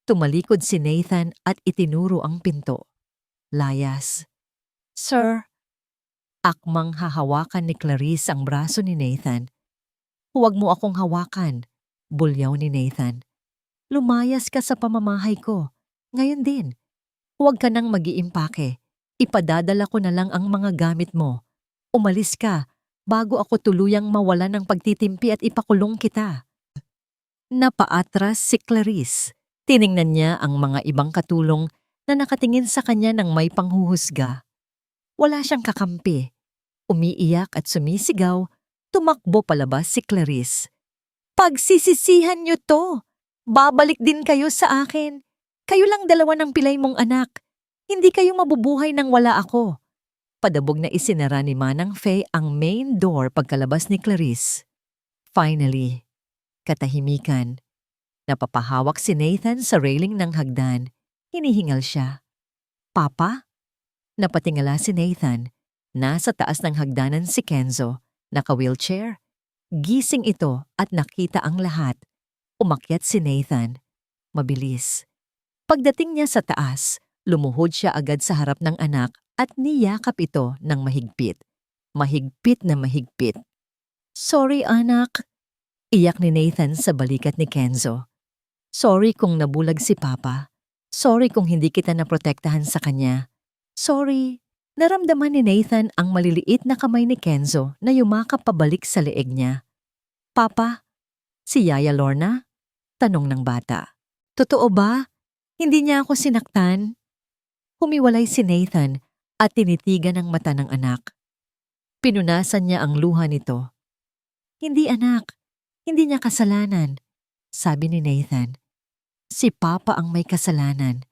[SPEAKER 1] Tumalikod si Nathan at itinuro ang pinto. Layas. Sir. Akmang hahawakan ni Clarice ang braso ni Nathan. Huwag mo akong hawakan, bulyaw ni Nathan. Lumayas ka sa pamamahay ko. Ngayon din. Huwag ka nang mag-iimpake. Ipadadala ko na lang ang mga gamit mo. Umalis ka bago ako tuluyang mawala ng pagtitimpi at ipakulong kita. Napaatras si Clarice. Tiningnan niya ang mga ibang katulong na nakatingin sa kanya ng may panghuhusga. Wala siyang kakampi. Umiiyak at sumisigaw, tumakbo palabas si Clarice. Pagsisisihan niyo to! Babalik din kayo sa akin. Kayo lang dalawa ng pilay mong anak. Hindi kayo mabubuhay nang wala ako. Padabog na isinara ni Manang Faye ang main door pagkalabas ni Clarice. Finally, katahimikan. Napapahawak si Nathan sa railing ng hagdan. Hinihingal siya. Papa? Napatingala si Nathan. Nasa taas ng hagdanan si Kenzo, naka-wheelchair. Gising ito at nakita ang lahat. Umakyat si Nathan. Mabilis. Pagdating niya sa taas, lumuhod siya agad sa harap ng anak at niyakap ito ng mahigpit. Mahigpit na mahigpit. Sorry anak. Iyak ni Nathan sa balikat ni Kenzo. Sorry kung nabulag si Papa. Sorry kung hindi kita naprotektahan sa kanya. Sorry. Naramdaman ni Nathan ang maliliit na kamay ni Kenzo na yumakap pabalik sa leeg niya. Papa, si Yaya Lorna? Tanong ng bata. Totoo ba? Hindi niya ako sinaktan? Humiwalay si Nathan at tinitigan ang mata ng anak. Pinunasan niya ang luha nito. Hindi anak, hindi niya kasalanan, sabi ni Nathan. Si Papa ang may kasalanan.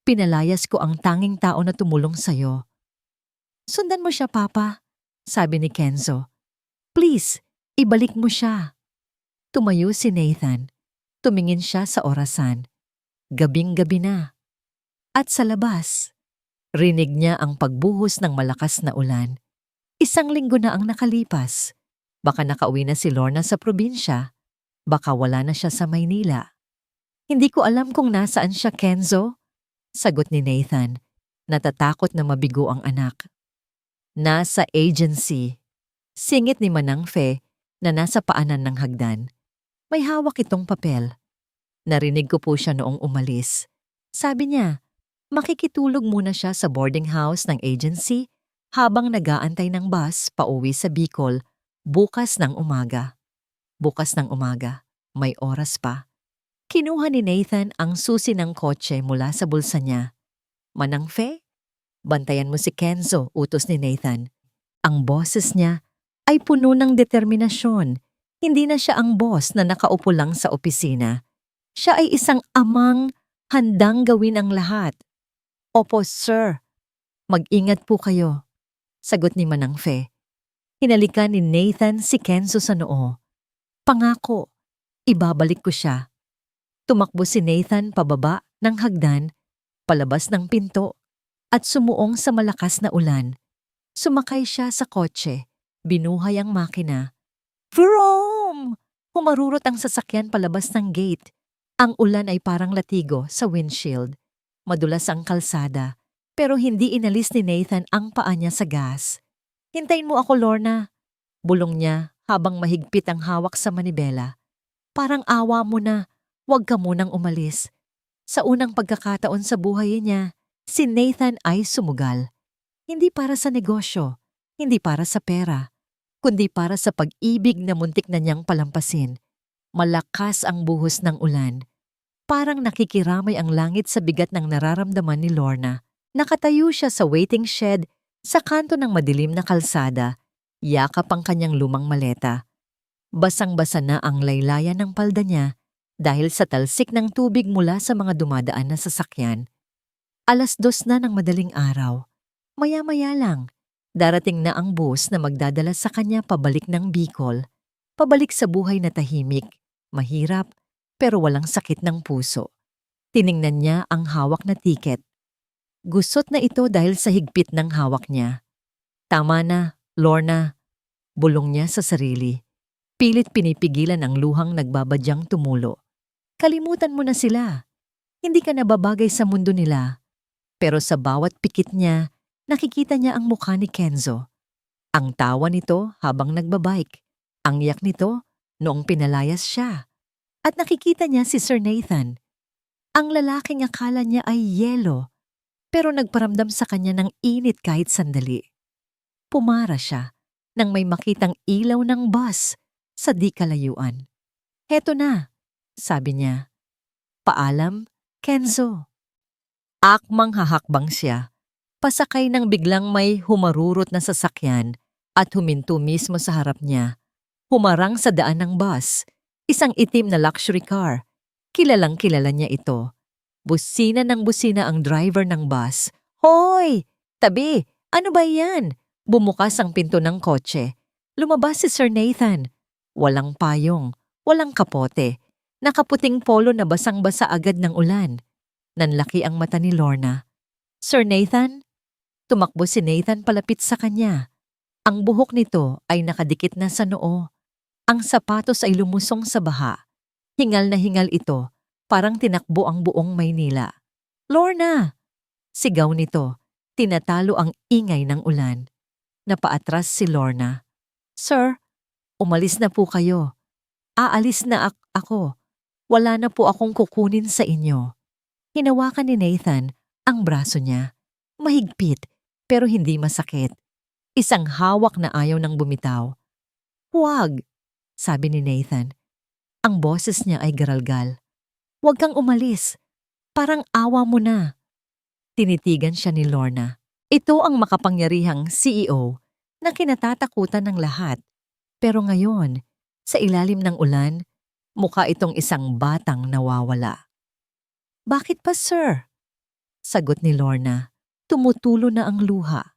[SPEAKER 1] Pinalayas ko ang tanging tao na tumulong sa'yo. Sundan mo siya, Papa, sabi ni Kenzo. Please, ibalik mo siya. Tumayo si Nathan. Tumingin siya sa orasan. Gabing-gabi na. At sa labas, rinig niya ang pagbuhos ng malakas na ulan. 1 linggo na ang nakalipas. Baka nakauwi na si Lorna sa probinsya. Baka wala na siya sa Maynila. Hindi ko alam kung nasaan siya, Kenzo. Sagot ni Nathan. Natatakot na mabigo ang anak. Nasa agency. Singit ni Manang Fe na nasa paanan ng hagdan. May hawak itong papel. Narinig ko po siya noong umalis. Sabi niya, makikitulog muna siya sa boarding house ng agency habang nag-aantay ng bus pauwi sa Bicol bukas ng umaga. Bukas ng umaga, may oras pa. Kinuha ni Nathan ang susi ng kotse mula sa bulsa niya. Manang Fe, bantayan mo si Kenzo, utos ni Nathan. Ang boses niya ay puno ng determinasyon. Hindi na siya ang boss na nakaupo lang sa opisina. Siya ay isang amang handang gawin ang lahat. Opo, sir. Mag-ingat po kayo, sagot ni Manang Fe. Hinalikan ni Nathan si Kenzo sa noo. Pangako, ibabalik ko siya. Tumakbo si Nathan pababa ng hagdan, palabas ng pinto, at sumuong sa malakas na ulan. Sumakay siya sa kotse, binuhay ang makina. Vroom! Humarurot ang sasakyan palabas ng gate. Ang ulan ay parang latigo sa windshield. Madulas ang kalsada, pero hindi inalis ni Nathan ang paa niya sa gas. Hintayin mo ako, Lorna. Bulong niya habang mahigpit ang hawak sa manibela. Parang awa mo na. Huwag ka munang umalis. Sa unang pagkakataon sa buhay niya, si Nathan ay sumugal. Hindi para sa negosyo, hindi para sa pera, kundi para sa pag-ibig na muntik na niyang palampasin. Malakas ang buhos ng ulan. Parang nakikiramay ang langit sa bigat ng nararamdaman ni Lorna. Nakatayo siya sa waiting shed sa kanto ng madilim na kalsada. Yakap ang kanyang lumang maleta. Basang-basa na ang laylayan ng palda niya dahil sa talsik ng tubig mula sa mga dumadaan na sasakyan. 2:00 na ng madaling araw. Maya-maya lang, Darating na ang bus na magdadala sa kanya pabalik ng Bicol, pabalik sa buhay na tahimik, mahirap, pero walang sakit ng puso. Tiningnan niya ang hawak na tiket. Gusot na ito dahil sa higpit ng hawak niya. Tama na, Lorna, bulong niya sa sarili. Pilit pinipigilan ang luhang nagbabadyang tumulo. Kalimutan mo na sila. Hindi ka nababagay sa mundo nila. Pero sa bawat pikit niya, nakikita niya ang mukha ni Kenzo. Ang tawa nito habang nagbabike. Ang iyak nito noong pinalayas siya. At nakikita niya si Sir Nathan. Ang lalaking akala niya ay yelo, pero nagparamdam sa kanya ng init kahit sandali. Pumara siya nang may makitang ilaw ng bus sa di kalayuan. Heto na, sabi niya. Paalam, Kenzo. Akmang hahakbang siya. Pasakay nang biglang may humarurot na sasakyan at huminto mismo sa harap niya. Humarang sa daan ng bus, isang itim na luxury car. Kilalang kilala niya ito. Busina ng busina ang driver ng bus. Hoy! Tabi! Ano ba yan? Bumukas ang pinto ng kotse. Lumabas si Sir Nathan. Walang payong, walang kapote. Nakaputing polo na basang-basa agad ng ulan. Nanlaki ang mata ni Lorna. Sir Nathan? Tumakbo si Nathan palapit sa kanya. Ang buhok nito ay nakadikit na sa noo. Ang sapatos ay lumusong sa baha. Hingal na hingal ito, parang tinakbo ang buong Maynila. Lorna! Sigaw nito, tinatalo ang ingay ng ulan. Napaatras si Lorna. Sir, umalis na po kayo. Aalis na ako. Wala na po akong kukunin sa inyo. Hinawakan ni Nathan ang braso niya. Mahigpit, pero hindi masakit. Isang hawak na ayaw nang bumitaw. Huwag, sabi ni Nathan. Ang boses niya ay garalgal. Huwag kang umalis. Parang awa mo na. Tinitigan siya ni Lorna. Ito ang makapangyarihang CEO na kinatatakutan ng lahat. Pero ngayon, sa ilalim ng ulan, mukha itong isang batang nawawala. Bakit pa, sir? Sagot ni Lorna. Tumutulo na ang luha.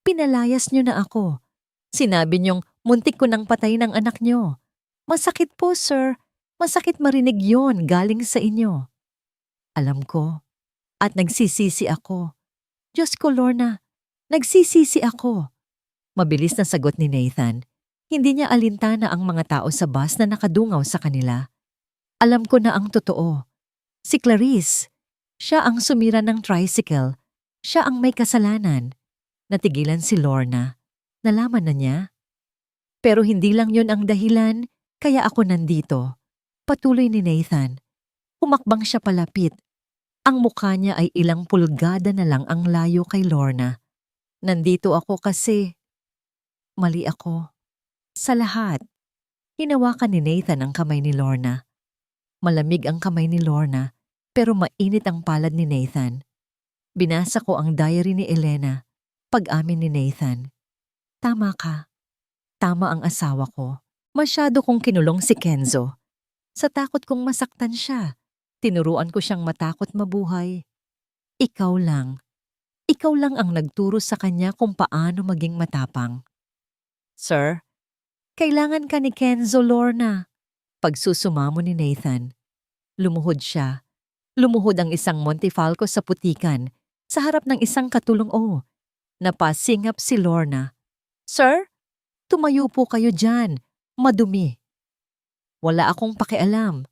[SPEAKER 1] Pinalayas niyo na ako. Sinabi niyong muntik ko nang patay ng anak niyo. Masakit po, sir. Masakit marinig yon galing sa inyo. Alam ko. At nagsisisi ako. Diyos ko, Lorna. Nagsisisi ako. Mabilis na sagot ni Nathan. Hindi niya alintana ang mga tao sa bus na nakadungaw sa kanila. Alam ko na ang totoo. Si Clarice. Siya ang sumira ng tricycle. Siya ang may kasalanan. Natigilan si Lorna. Nalaman na niya. Pero hindi lang yon ang dahilan, kaya ako nandito. Patuloy ni Nathan. Humakbang siya palapit. Ang mukha niya ay ilang pulgada na lang ang layo kay Lorna. Nandito ako kasi mali ako. Sa lahat. Hinawakan ni Nathan ang kamay ni Lorna. Malamig ang kamay ni Lorna, pero mainit ang palad ni Nathan. Binasa ko ang diary ni Elena. Pag-amin ni Nathan. Tama ka. Tama ang asawa ko. Masyado kong kinulong si Kenzo. Sa takot kong masaktan siya, tinuruan ko siyang matakot mabuhay. Ikaw lang. Ikaw lang ang nagturo sa kanya kung paano maging matapang. Sir, kailangan ka ni Kenzo, Lorna. Pagsusumamo ni Nathan. Lumuhod siya. Lumuhod ang isang Montefalco sa putikan sa harap ng isang katulong Napasingap si Lorna. Sir, tumayo po kayo dyan. Madumi. Wala akong pakialam.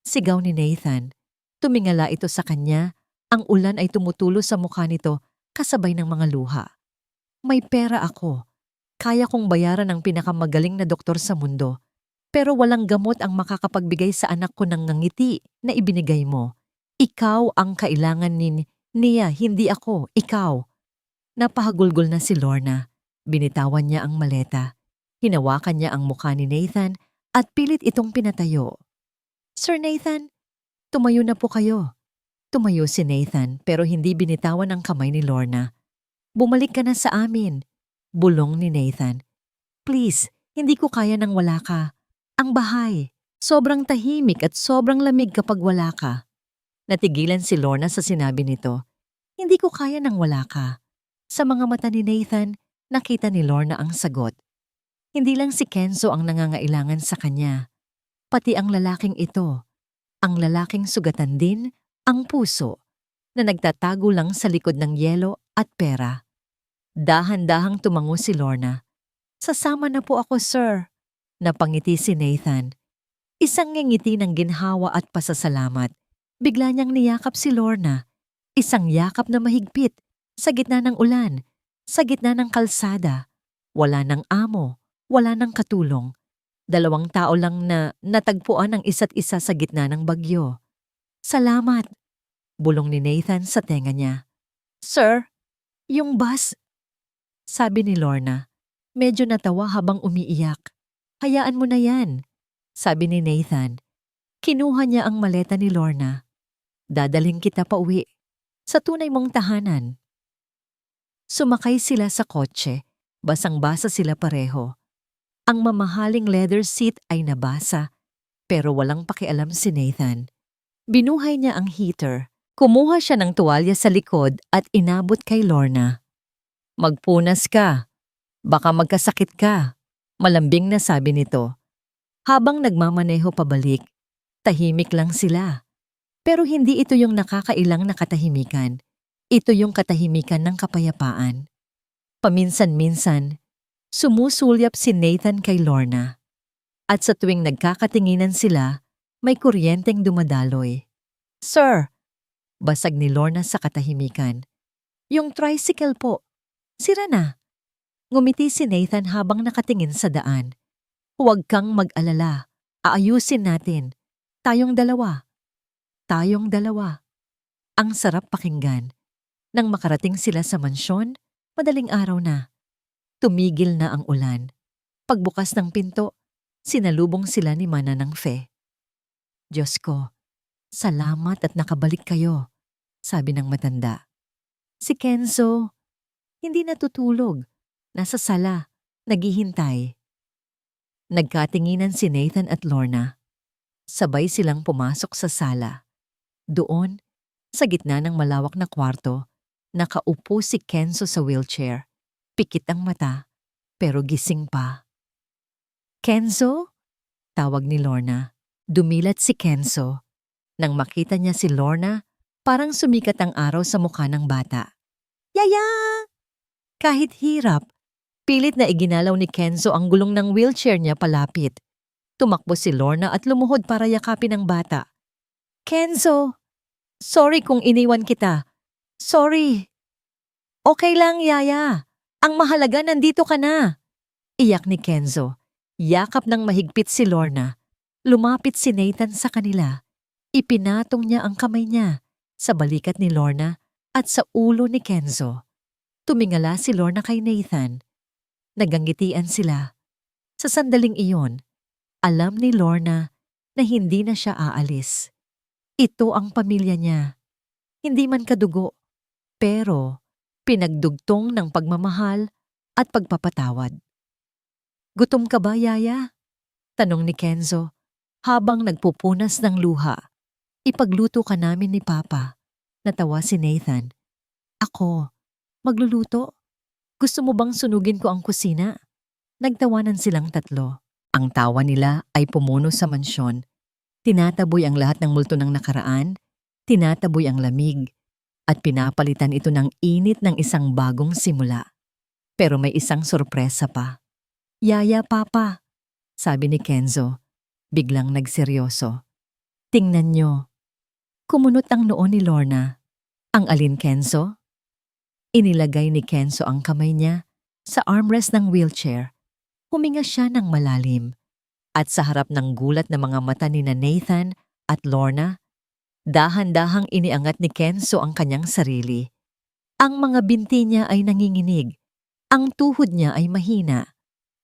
[SPEAKER 1] Sigaw ni Nathan. Tumingala ito sa kanya. Ang ulan ay tumutulo sa mukha nito kasabay ng mga luha. May pera ako. Kaya kong bayaran ang pinakamagaling na doktor sa mundo. Pero walang gamot ang makakapagbigay sa anak ko ng ngiti na ibinigay mo. Ikaw ang kailangan niya, hindi ako, ikaw. Napahagulgol na si Lorna. Binitawan niya ang maleta. Hinawakan niya ang mukha ni Nathan at pilit itong pinatayo. Sir Nathan, tumayo na po kayo. Tumayo si Nathan pero hindi binitawan ang kamay ni Lorna. Bumalik ka na sa amin. Bulong ni Nathan. Please, hindi ko kaya nang wala ka. Ang bahay. Sobrang tahimik at sobrang lamig kapag wala ka. Natigilan si Lorna sa sinabi nito. Hindi ko kaya nang wala ka. Sa mga mata ni Nathan, Nakita ni Lorna ang sagot. Hindi lang si Kenzo ang nangangailangan sa kanya, pati ang lalaking ito. Ang lalaking sugatan din ang puso na nagtatago lang sa likod ng yelo at pera. Dahan-dahang tumango si Lorna. Sasama na po ako, sir. Napangiti si Nathan. Isang ngingiti ng ginhawa at pasasalamat. Bigla niyang niyakap si Lorna. Isang yakap na mahigpit, sa gitna ng ulan, sa gitna ng kalsada. Wala ng amo, wala ng katulong. Dalawang tao lang na natagpuan ang isa't isa sa gitna ng bagyo. Salamat, bulong ni Nathan sa tenga niya. Sir, yung bus, sabi ni Lorna. Medyo natawa habang umiiyak. Hayaan mo na yan, sabi ni Nathan. Kinuha niya ang maleta ni Lorna. Dadaling kita pa uwi, sa tunay mong tahanan. Sumakay sila sa kotse, basang-basa sila pareho. Ang mamahaling leather seat ay nabasa, pero walang pakialam si Nathan. Binuhay niya ang heater. Kumuha siya ng tuwalya sa likod at inabot kay Lorna. Magpunas ka. Baka magkasakit ka, malambing na sabi nito. Habang nagmamaneho pabalik, tahimik lang sila. Pero hindi ito yung nakakailang na katahimikan. Ito yung katahimikan ng kapayapaan. Paminsan-minsan, sumusulyap si Nathan kay Lorna. At sa tuwing nagkakatinginan sila, may kuryenteng dumadaloy. Sir, basag ni Lorna sa katahimikan. Yung tricycle po, sira na. Ngumiti si Nathan habang nakatingin sa daan. Huwag kang mag-alala. Aayusin natin. Tayong dalawa. Tayong dalawa. Ang sarap pakinggan. Nang makarating sila sa mansyon, madaling araw na. Tumigil na ang ulan. Pagbukas ng pinto, sinalubong sila ni Manang Fe. Diyos ko, salamat at nakabalik kayo, sabi ng matanda. Si Kenzo, hindi natutulog. Nasa sala, naghihintay. Nagkatinginan si Nathan at Lorna. Sabay silang pumasok sa sala. Doon, sa gitna ng malawak na kwarto, nakaupo si Kenzo sa wheelchair. Pikit ang mata, pero gising pa. Kenzo? Tawag ni Lorna. Dumilat si Kenzo. Nang makita niya si Lorna, parang sumikat ang araw sa mukha ng bata. Yaya! Kahit hirap, pilit na iginalaw ni Kenzo ang gulong ng wheelchair niya palapit. Tumakbo si Lorna at lumuhod para yakapin ang bata. Kenzo! Sorry kung iniwan kita. Sorry. Okay lang, Yaya. Ang mahalaga nandito ka na. Iyak ni Kenzo. Yakap ng mahigpit si Lorna. Lumapit si Nathan sa kanila. Ipinatong niya ang kamay niya sa balikat ni Lorna at sa ulo ni Kenzo. Tumingala si Lorna kay Nathan. Nagangitian sila. Sa sandaling iyon, alam ni Lorna na hindi na siya aalis. Ito ang pamilya niya. Hindi man kadugo, pero pinagdugtong ng pagmamahal at pagpapatawad. Gutom ka ba, Yaya? Tanong ni Kenzo habang nagpupunas ng luha. Ipagluto ka namin ni Papa. Natawa si Nathan. Ako, magluluto? Gusto mo bang sunugin ko ang kusina? Nagtawanan silang tatlo. Ang tawa nila ay pumuno sa mansyon. Tinataboy ang lahat ng multo ng nakaraan, tinataboy ang lamig, at pinapalitan ito ng init ng isang bagong simula. Pero may isang sorpresa pa. Yaya, Papa, sabi ni Kenzo, biglang nagseryoso. Tingnan nyo. Kumunot ang noo ni Lorna. Ang alin, Kenzo? Inilagay ni Kenzo ang kamay niya sa armrest ng wheelchair. Huminga siya ng malalim. At sa harap ng gulat na mga mata ni Nathan at Lorna, dahan-dahang iniangat ni Kenzo ang kanyang sarili. Ang mga binti niya ay nanginginig. Ang tuhod niya ay mahina.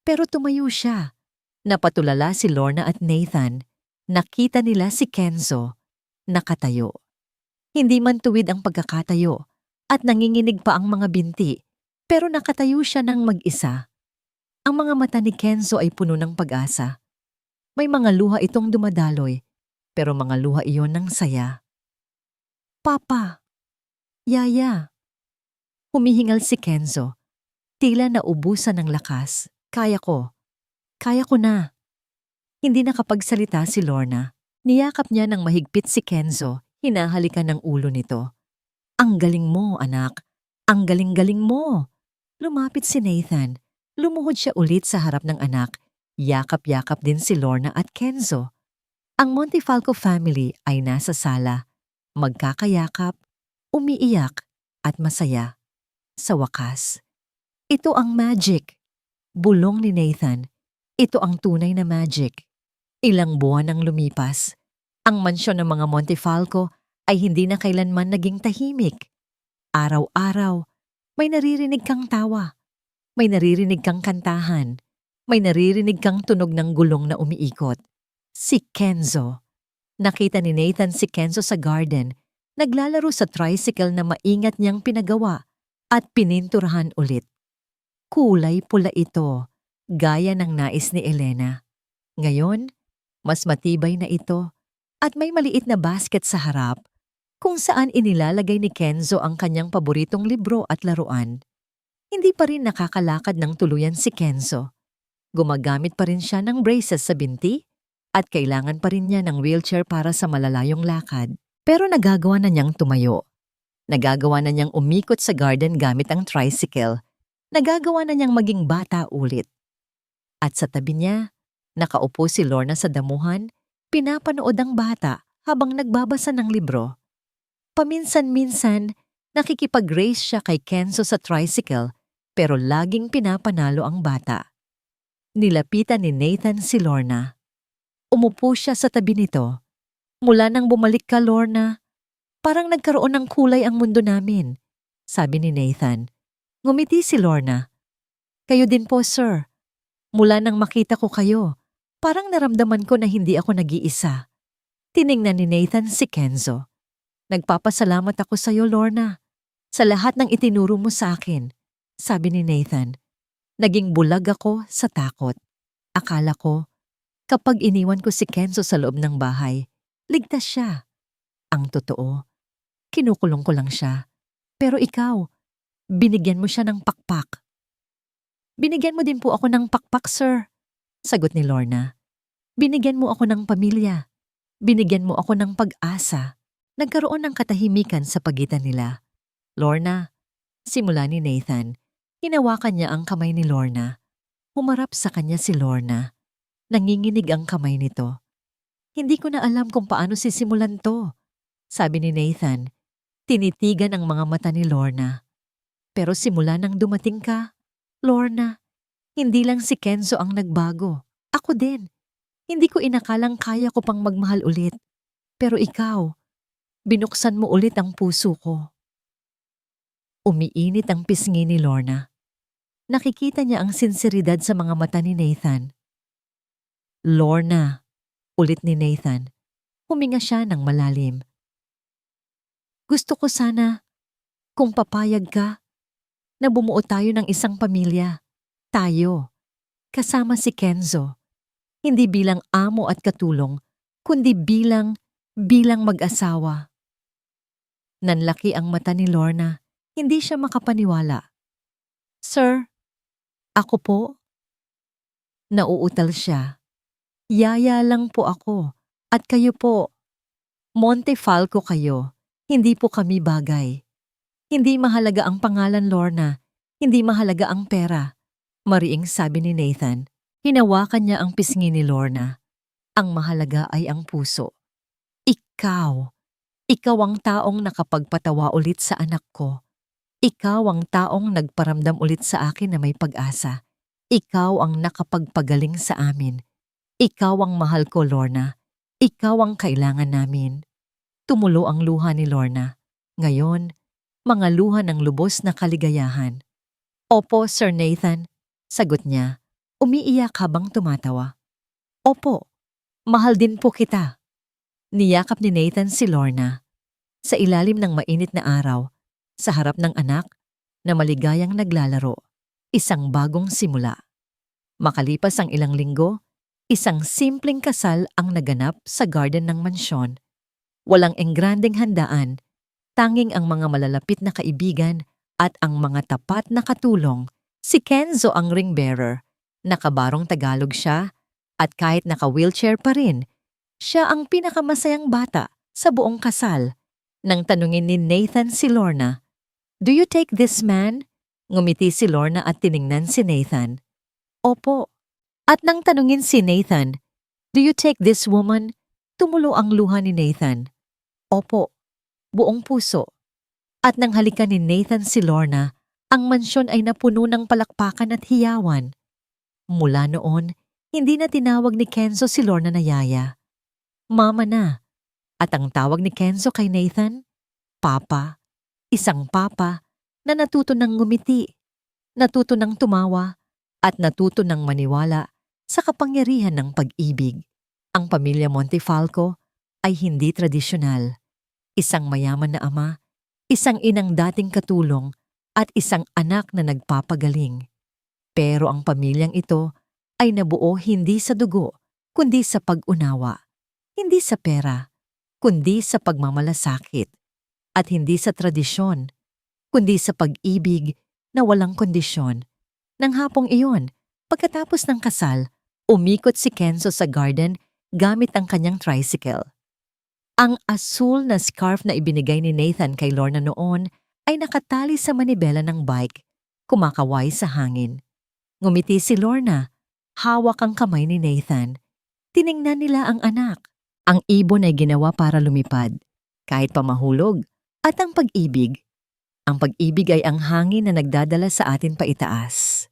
[SPEAKER 1] Pero tumayo siya. Napatulala si Lorna at Nathan. Nakita nila si Kenzo. Nakatayo. Hindi man tuwid ang pagkakatayo at nanginginig pa ang mga binti, pero nakatayo siya ng mag-isa. Ang mga mata ni Kenzo ay puno ng pag-asa. May mga luha itong dumadaloy, pero mga luha iyon ng saya. Papa! Yaya! Humihingal si Kenzo. Tila naubusan ng lakas. Kaya ko. Kaya ko na. Hindi nakapagsalita si Lorna. Niyakap niya ng mahigpit si Kenzo, hinahalikan ng ulo nito. Ang galing mo, anak. Ang galing-galing mo. Lumapit si Nathan. Lumuhod siya ulit sa harap ng anak. Yakap-yakap din si Lorna at Kenzo. Ang Montefalco family ay nasa sala. Magkakayakap, umiiyak, at masaya. Sa wakas, ito ang magic. Bulong ni Nathan. Ito ang tunay na magic. Ilang buwan ang lumipas. Ang mansyon ng mga Montefalco ay hindi na kailanman naging tahimik. Araw-araw, may naririnig kang tawa. May naririnig kang kantahan. May naririnig kang tunog ng gulong na umiikot. Si Kenzo. Nakita ni Nathan si Kenzo sa garden, naglalaro sa tricycle na maingat niyang pinagawa at pininturahan ulit. Kulay pula ito, gaya ng nais ni Elena. Ngayon, mas matibay na ito at may maliit na basket sa harap kung saan inilalagay ni Kenzo ang kanyang paboritong libro at laruan. Hindi pa rin nakakalakad ng tuluyan si Kenzo. Gumagamit pa rin siya ng braces sa binti at kailangan pa rin niya ng wheelchair para sa malalayong lakad. Pero nagagawa na niyang tumayo. Nagagawa na niyang umikot sa garden gamit ang tricycle. Nagagawa na niyang maging bata ulit. At sa tabi niya, nakaupo si Lorna sa damuhan, pinapanood ang bata habang nagbabasa ng libro. Paminsan-minsan, nakikipag-race siya kay Kenzo sa tricycle pero laging pinapanalo ang bata. Nilapitan ni Nathan si Lorna. Umupo siya sa tabi nito. Mula nang bumalik ka, Lorna, parang nagkaroon ng kulay ang mundo namin, sabi ni Nathan. Ngumiti si Lorna. Kayo din po, sir. Mula nang makita ko kayo, parang naramdaman ko na hindi ako nag-iisa. Tiningnan ni Nathan si Kenzo. Nagpapasalamat ako sa iyo, Lorna, sa lahat ng itinuro mo sa akin, sabi ni Nathan. Naging bulag ako sa takot. Akala ko, kapag iniwan ko si Kenzo sa loob ng bahay, ligtas siya. Ang totoo, kinukulong ko lang siya. Pero ikaw, binigyan mo siya ng pakpak. Binigyan mo din po ako ng pakpak, sir, sagot ni Lorna. Binigyan mo ako ng pamilya. Binigyan mo ako ng pag-asa. Nagkaroon ng katahimikan sa pagitan nila. Lorna, simula ni Nathan, hinawakan niya ang kamay ni Lorna. Humarap sa kanya si Lorna. Nanginginig ang kamay nito. Hindi ko na alam kung paano sisimulan to, sabi ni Nathan. Tinitigan ang mga mata ni Lorna. Pero simula nang dumating ka, Lorna, hindi lang si Kenzo ang nagbago. Ako din. Hindi ko inakalang kaya ko pang magmahal ulit. Pero ikaw, binuksan mo ulit ang puso ko. Umiinit ang pisngi ni Lorna. Nakikita niya ang sinseridad sa mga mata ni Nathan. Lorna, ulit ni Nathan. Huminga siya ng malalim. Gusto ko sana, kung papayag ka, na bumuo tayo ng isang pamilya. Tayo, kasama si Kenzo. Hindi bilang amo at katulong, kundi bilang mag-asawa. Nanlaki ang mata ni Lorna. Hindi siya makapaniwala. Sir, ako po? Nauutal siya. Yaya lang po ako. At kayo po. Montefalco kayo. Hindi po kami bagay. Hindi mahalaga ang pangalan, Lorna. Hindi mahalaga ang pera. Mariing sabi ni Nathan. Hinawakan niya ang pisngi ni Lorna. Ang mahalaga ay ang puso. Ikaw. Ikaw ang taong nakapagpatawa ulit sa anak ko. Ikaw ang taong nagparamdam ulit sa akin na may pag-asa. Ikaw ang nakapagpagaling sa amin. Ikaw ang mahal ko, Lorna. Ikaw ang kailangan namin. Tumulo ang luha ni Lorna. Ngayon, mga luha ng lubos na kaligayahan. Opo, Sir Nathan, sagot niya. Umiiyak habang tumatawa. Opo, mahal din po kita. Niyakap ni Nathan si Lorna. Sa ilalim ng mainit na araw, sa harap ng anak na maligayang naglalaro, isang bagong simula. Makalipas ang ilang linggo, isang simpleng kasal ang naganap sa garden ng mansyon. Walang engrandeng handaan, tanging ang mga malalapit na kaibigan at ang mga tapat na katulong Si Kenzo ang ring bearer. Nakabarong Tagalog siya at kahit naka-wheelchair pa rin, siya ang pinakamasayang bata sa buong kasal. Nang tanungin ni Nathan si Lorna, "Do you take this man?" Ngumiti si Lorna at tiningnan si Nathan. "Opo." At nang tanungin si Nathan, "Do you take this woman?" Tumulo ang luha ni Nathan. "Opo." Buong puso. At nang halikan ni Nathan si Lorna, ang mansyon ay napuno ng palakpakan at hiyawan. Mula noon, hindi na tinawag ni Kenzo si Lorna na yaya. Mama na. At ang tawag ni Kenzo kay Nathan, Papa. Isang papa na natuto ng ngumiti, natuto ng tumawa, at natuto ng maniwala sa kapangyarihan ng pag-ibig. Ang pamilya Montefalco ay hindi tradisyonal. Isang mayaman na ama, isang inang dating katulong, at isang anak na nagpapagaling. Pero ang pamilyang ito ay nabuo hindi sa dugo, kundi sa pag-unawa. Hindi sa pera, kundi sa pagmamalasakit. At hindi sa tradisyon, kundi sa pag-ibig na walang kondisyon. Nang hapong iyon, pagkatapos ng kasal, umikot si Kenzo sa garden gamit ang kanyang tricycle. Ang asul na scarf na ibinigay ni Nathan kay Lorna noon ay nakatali sa manibela ng bike, kumakaway sa hangin. Ngumiti si Lorna, hawak ang kamay ni Nathan. Tiningnan nila ang anak. Ang ibon ay ginawa para lumipad, kahit pa mahulog. At ang pag-ibig ay ang hangin na nagdadala sa atin paitaas.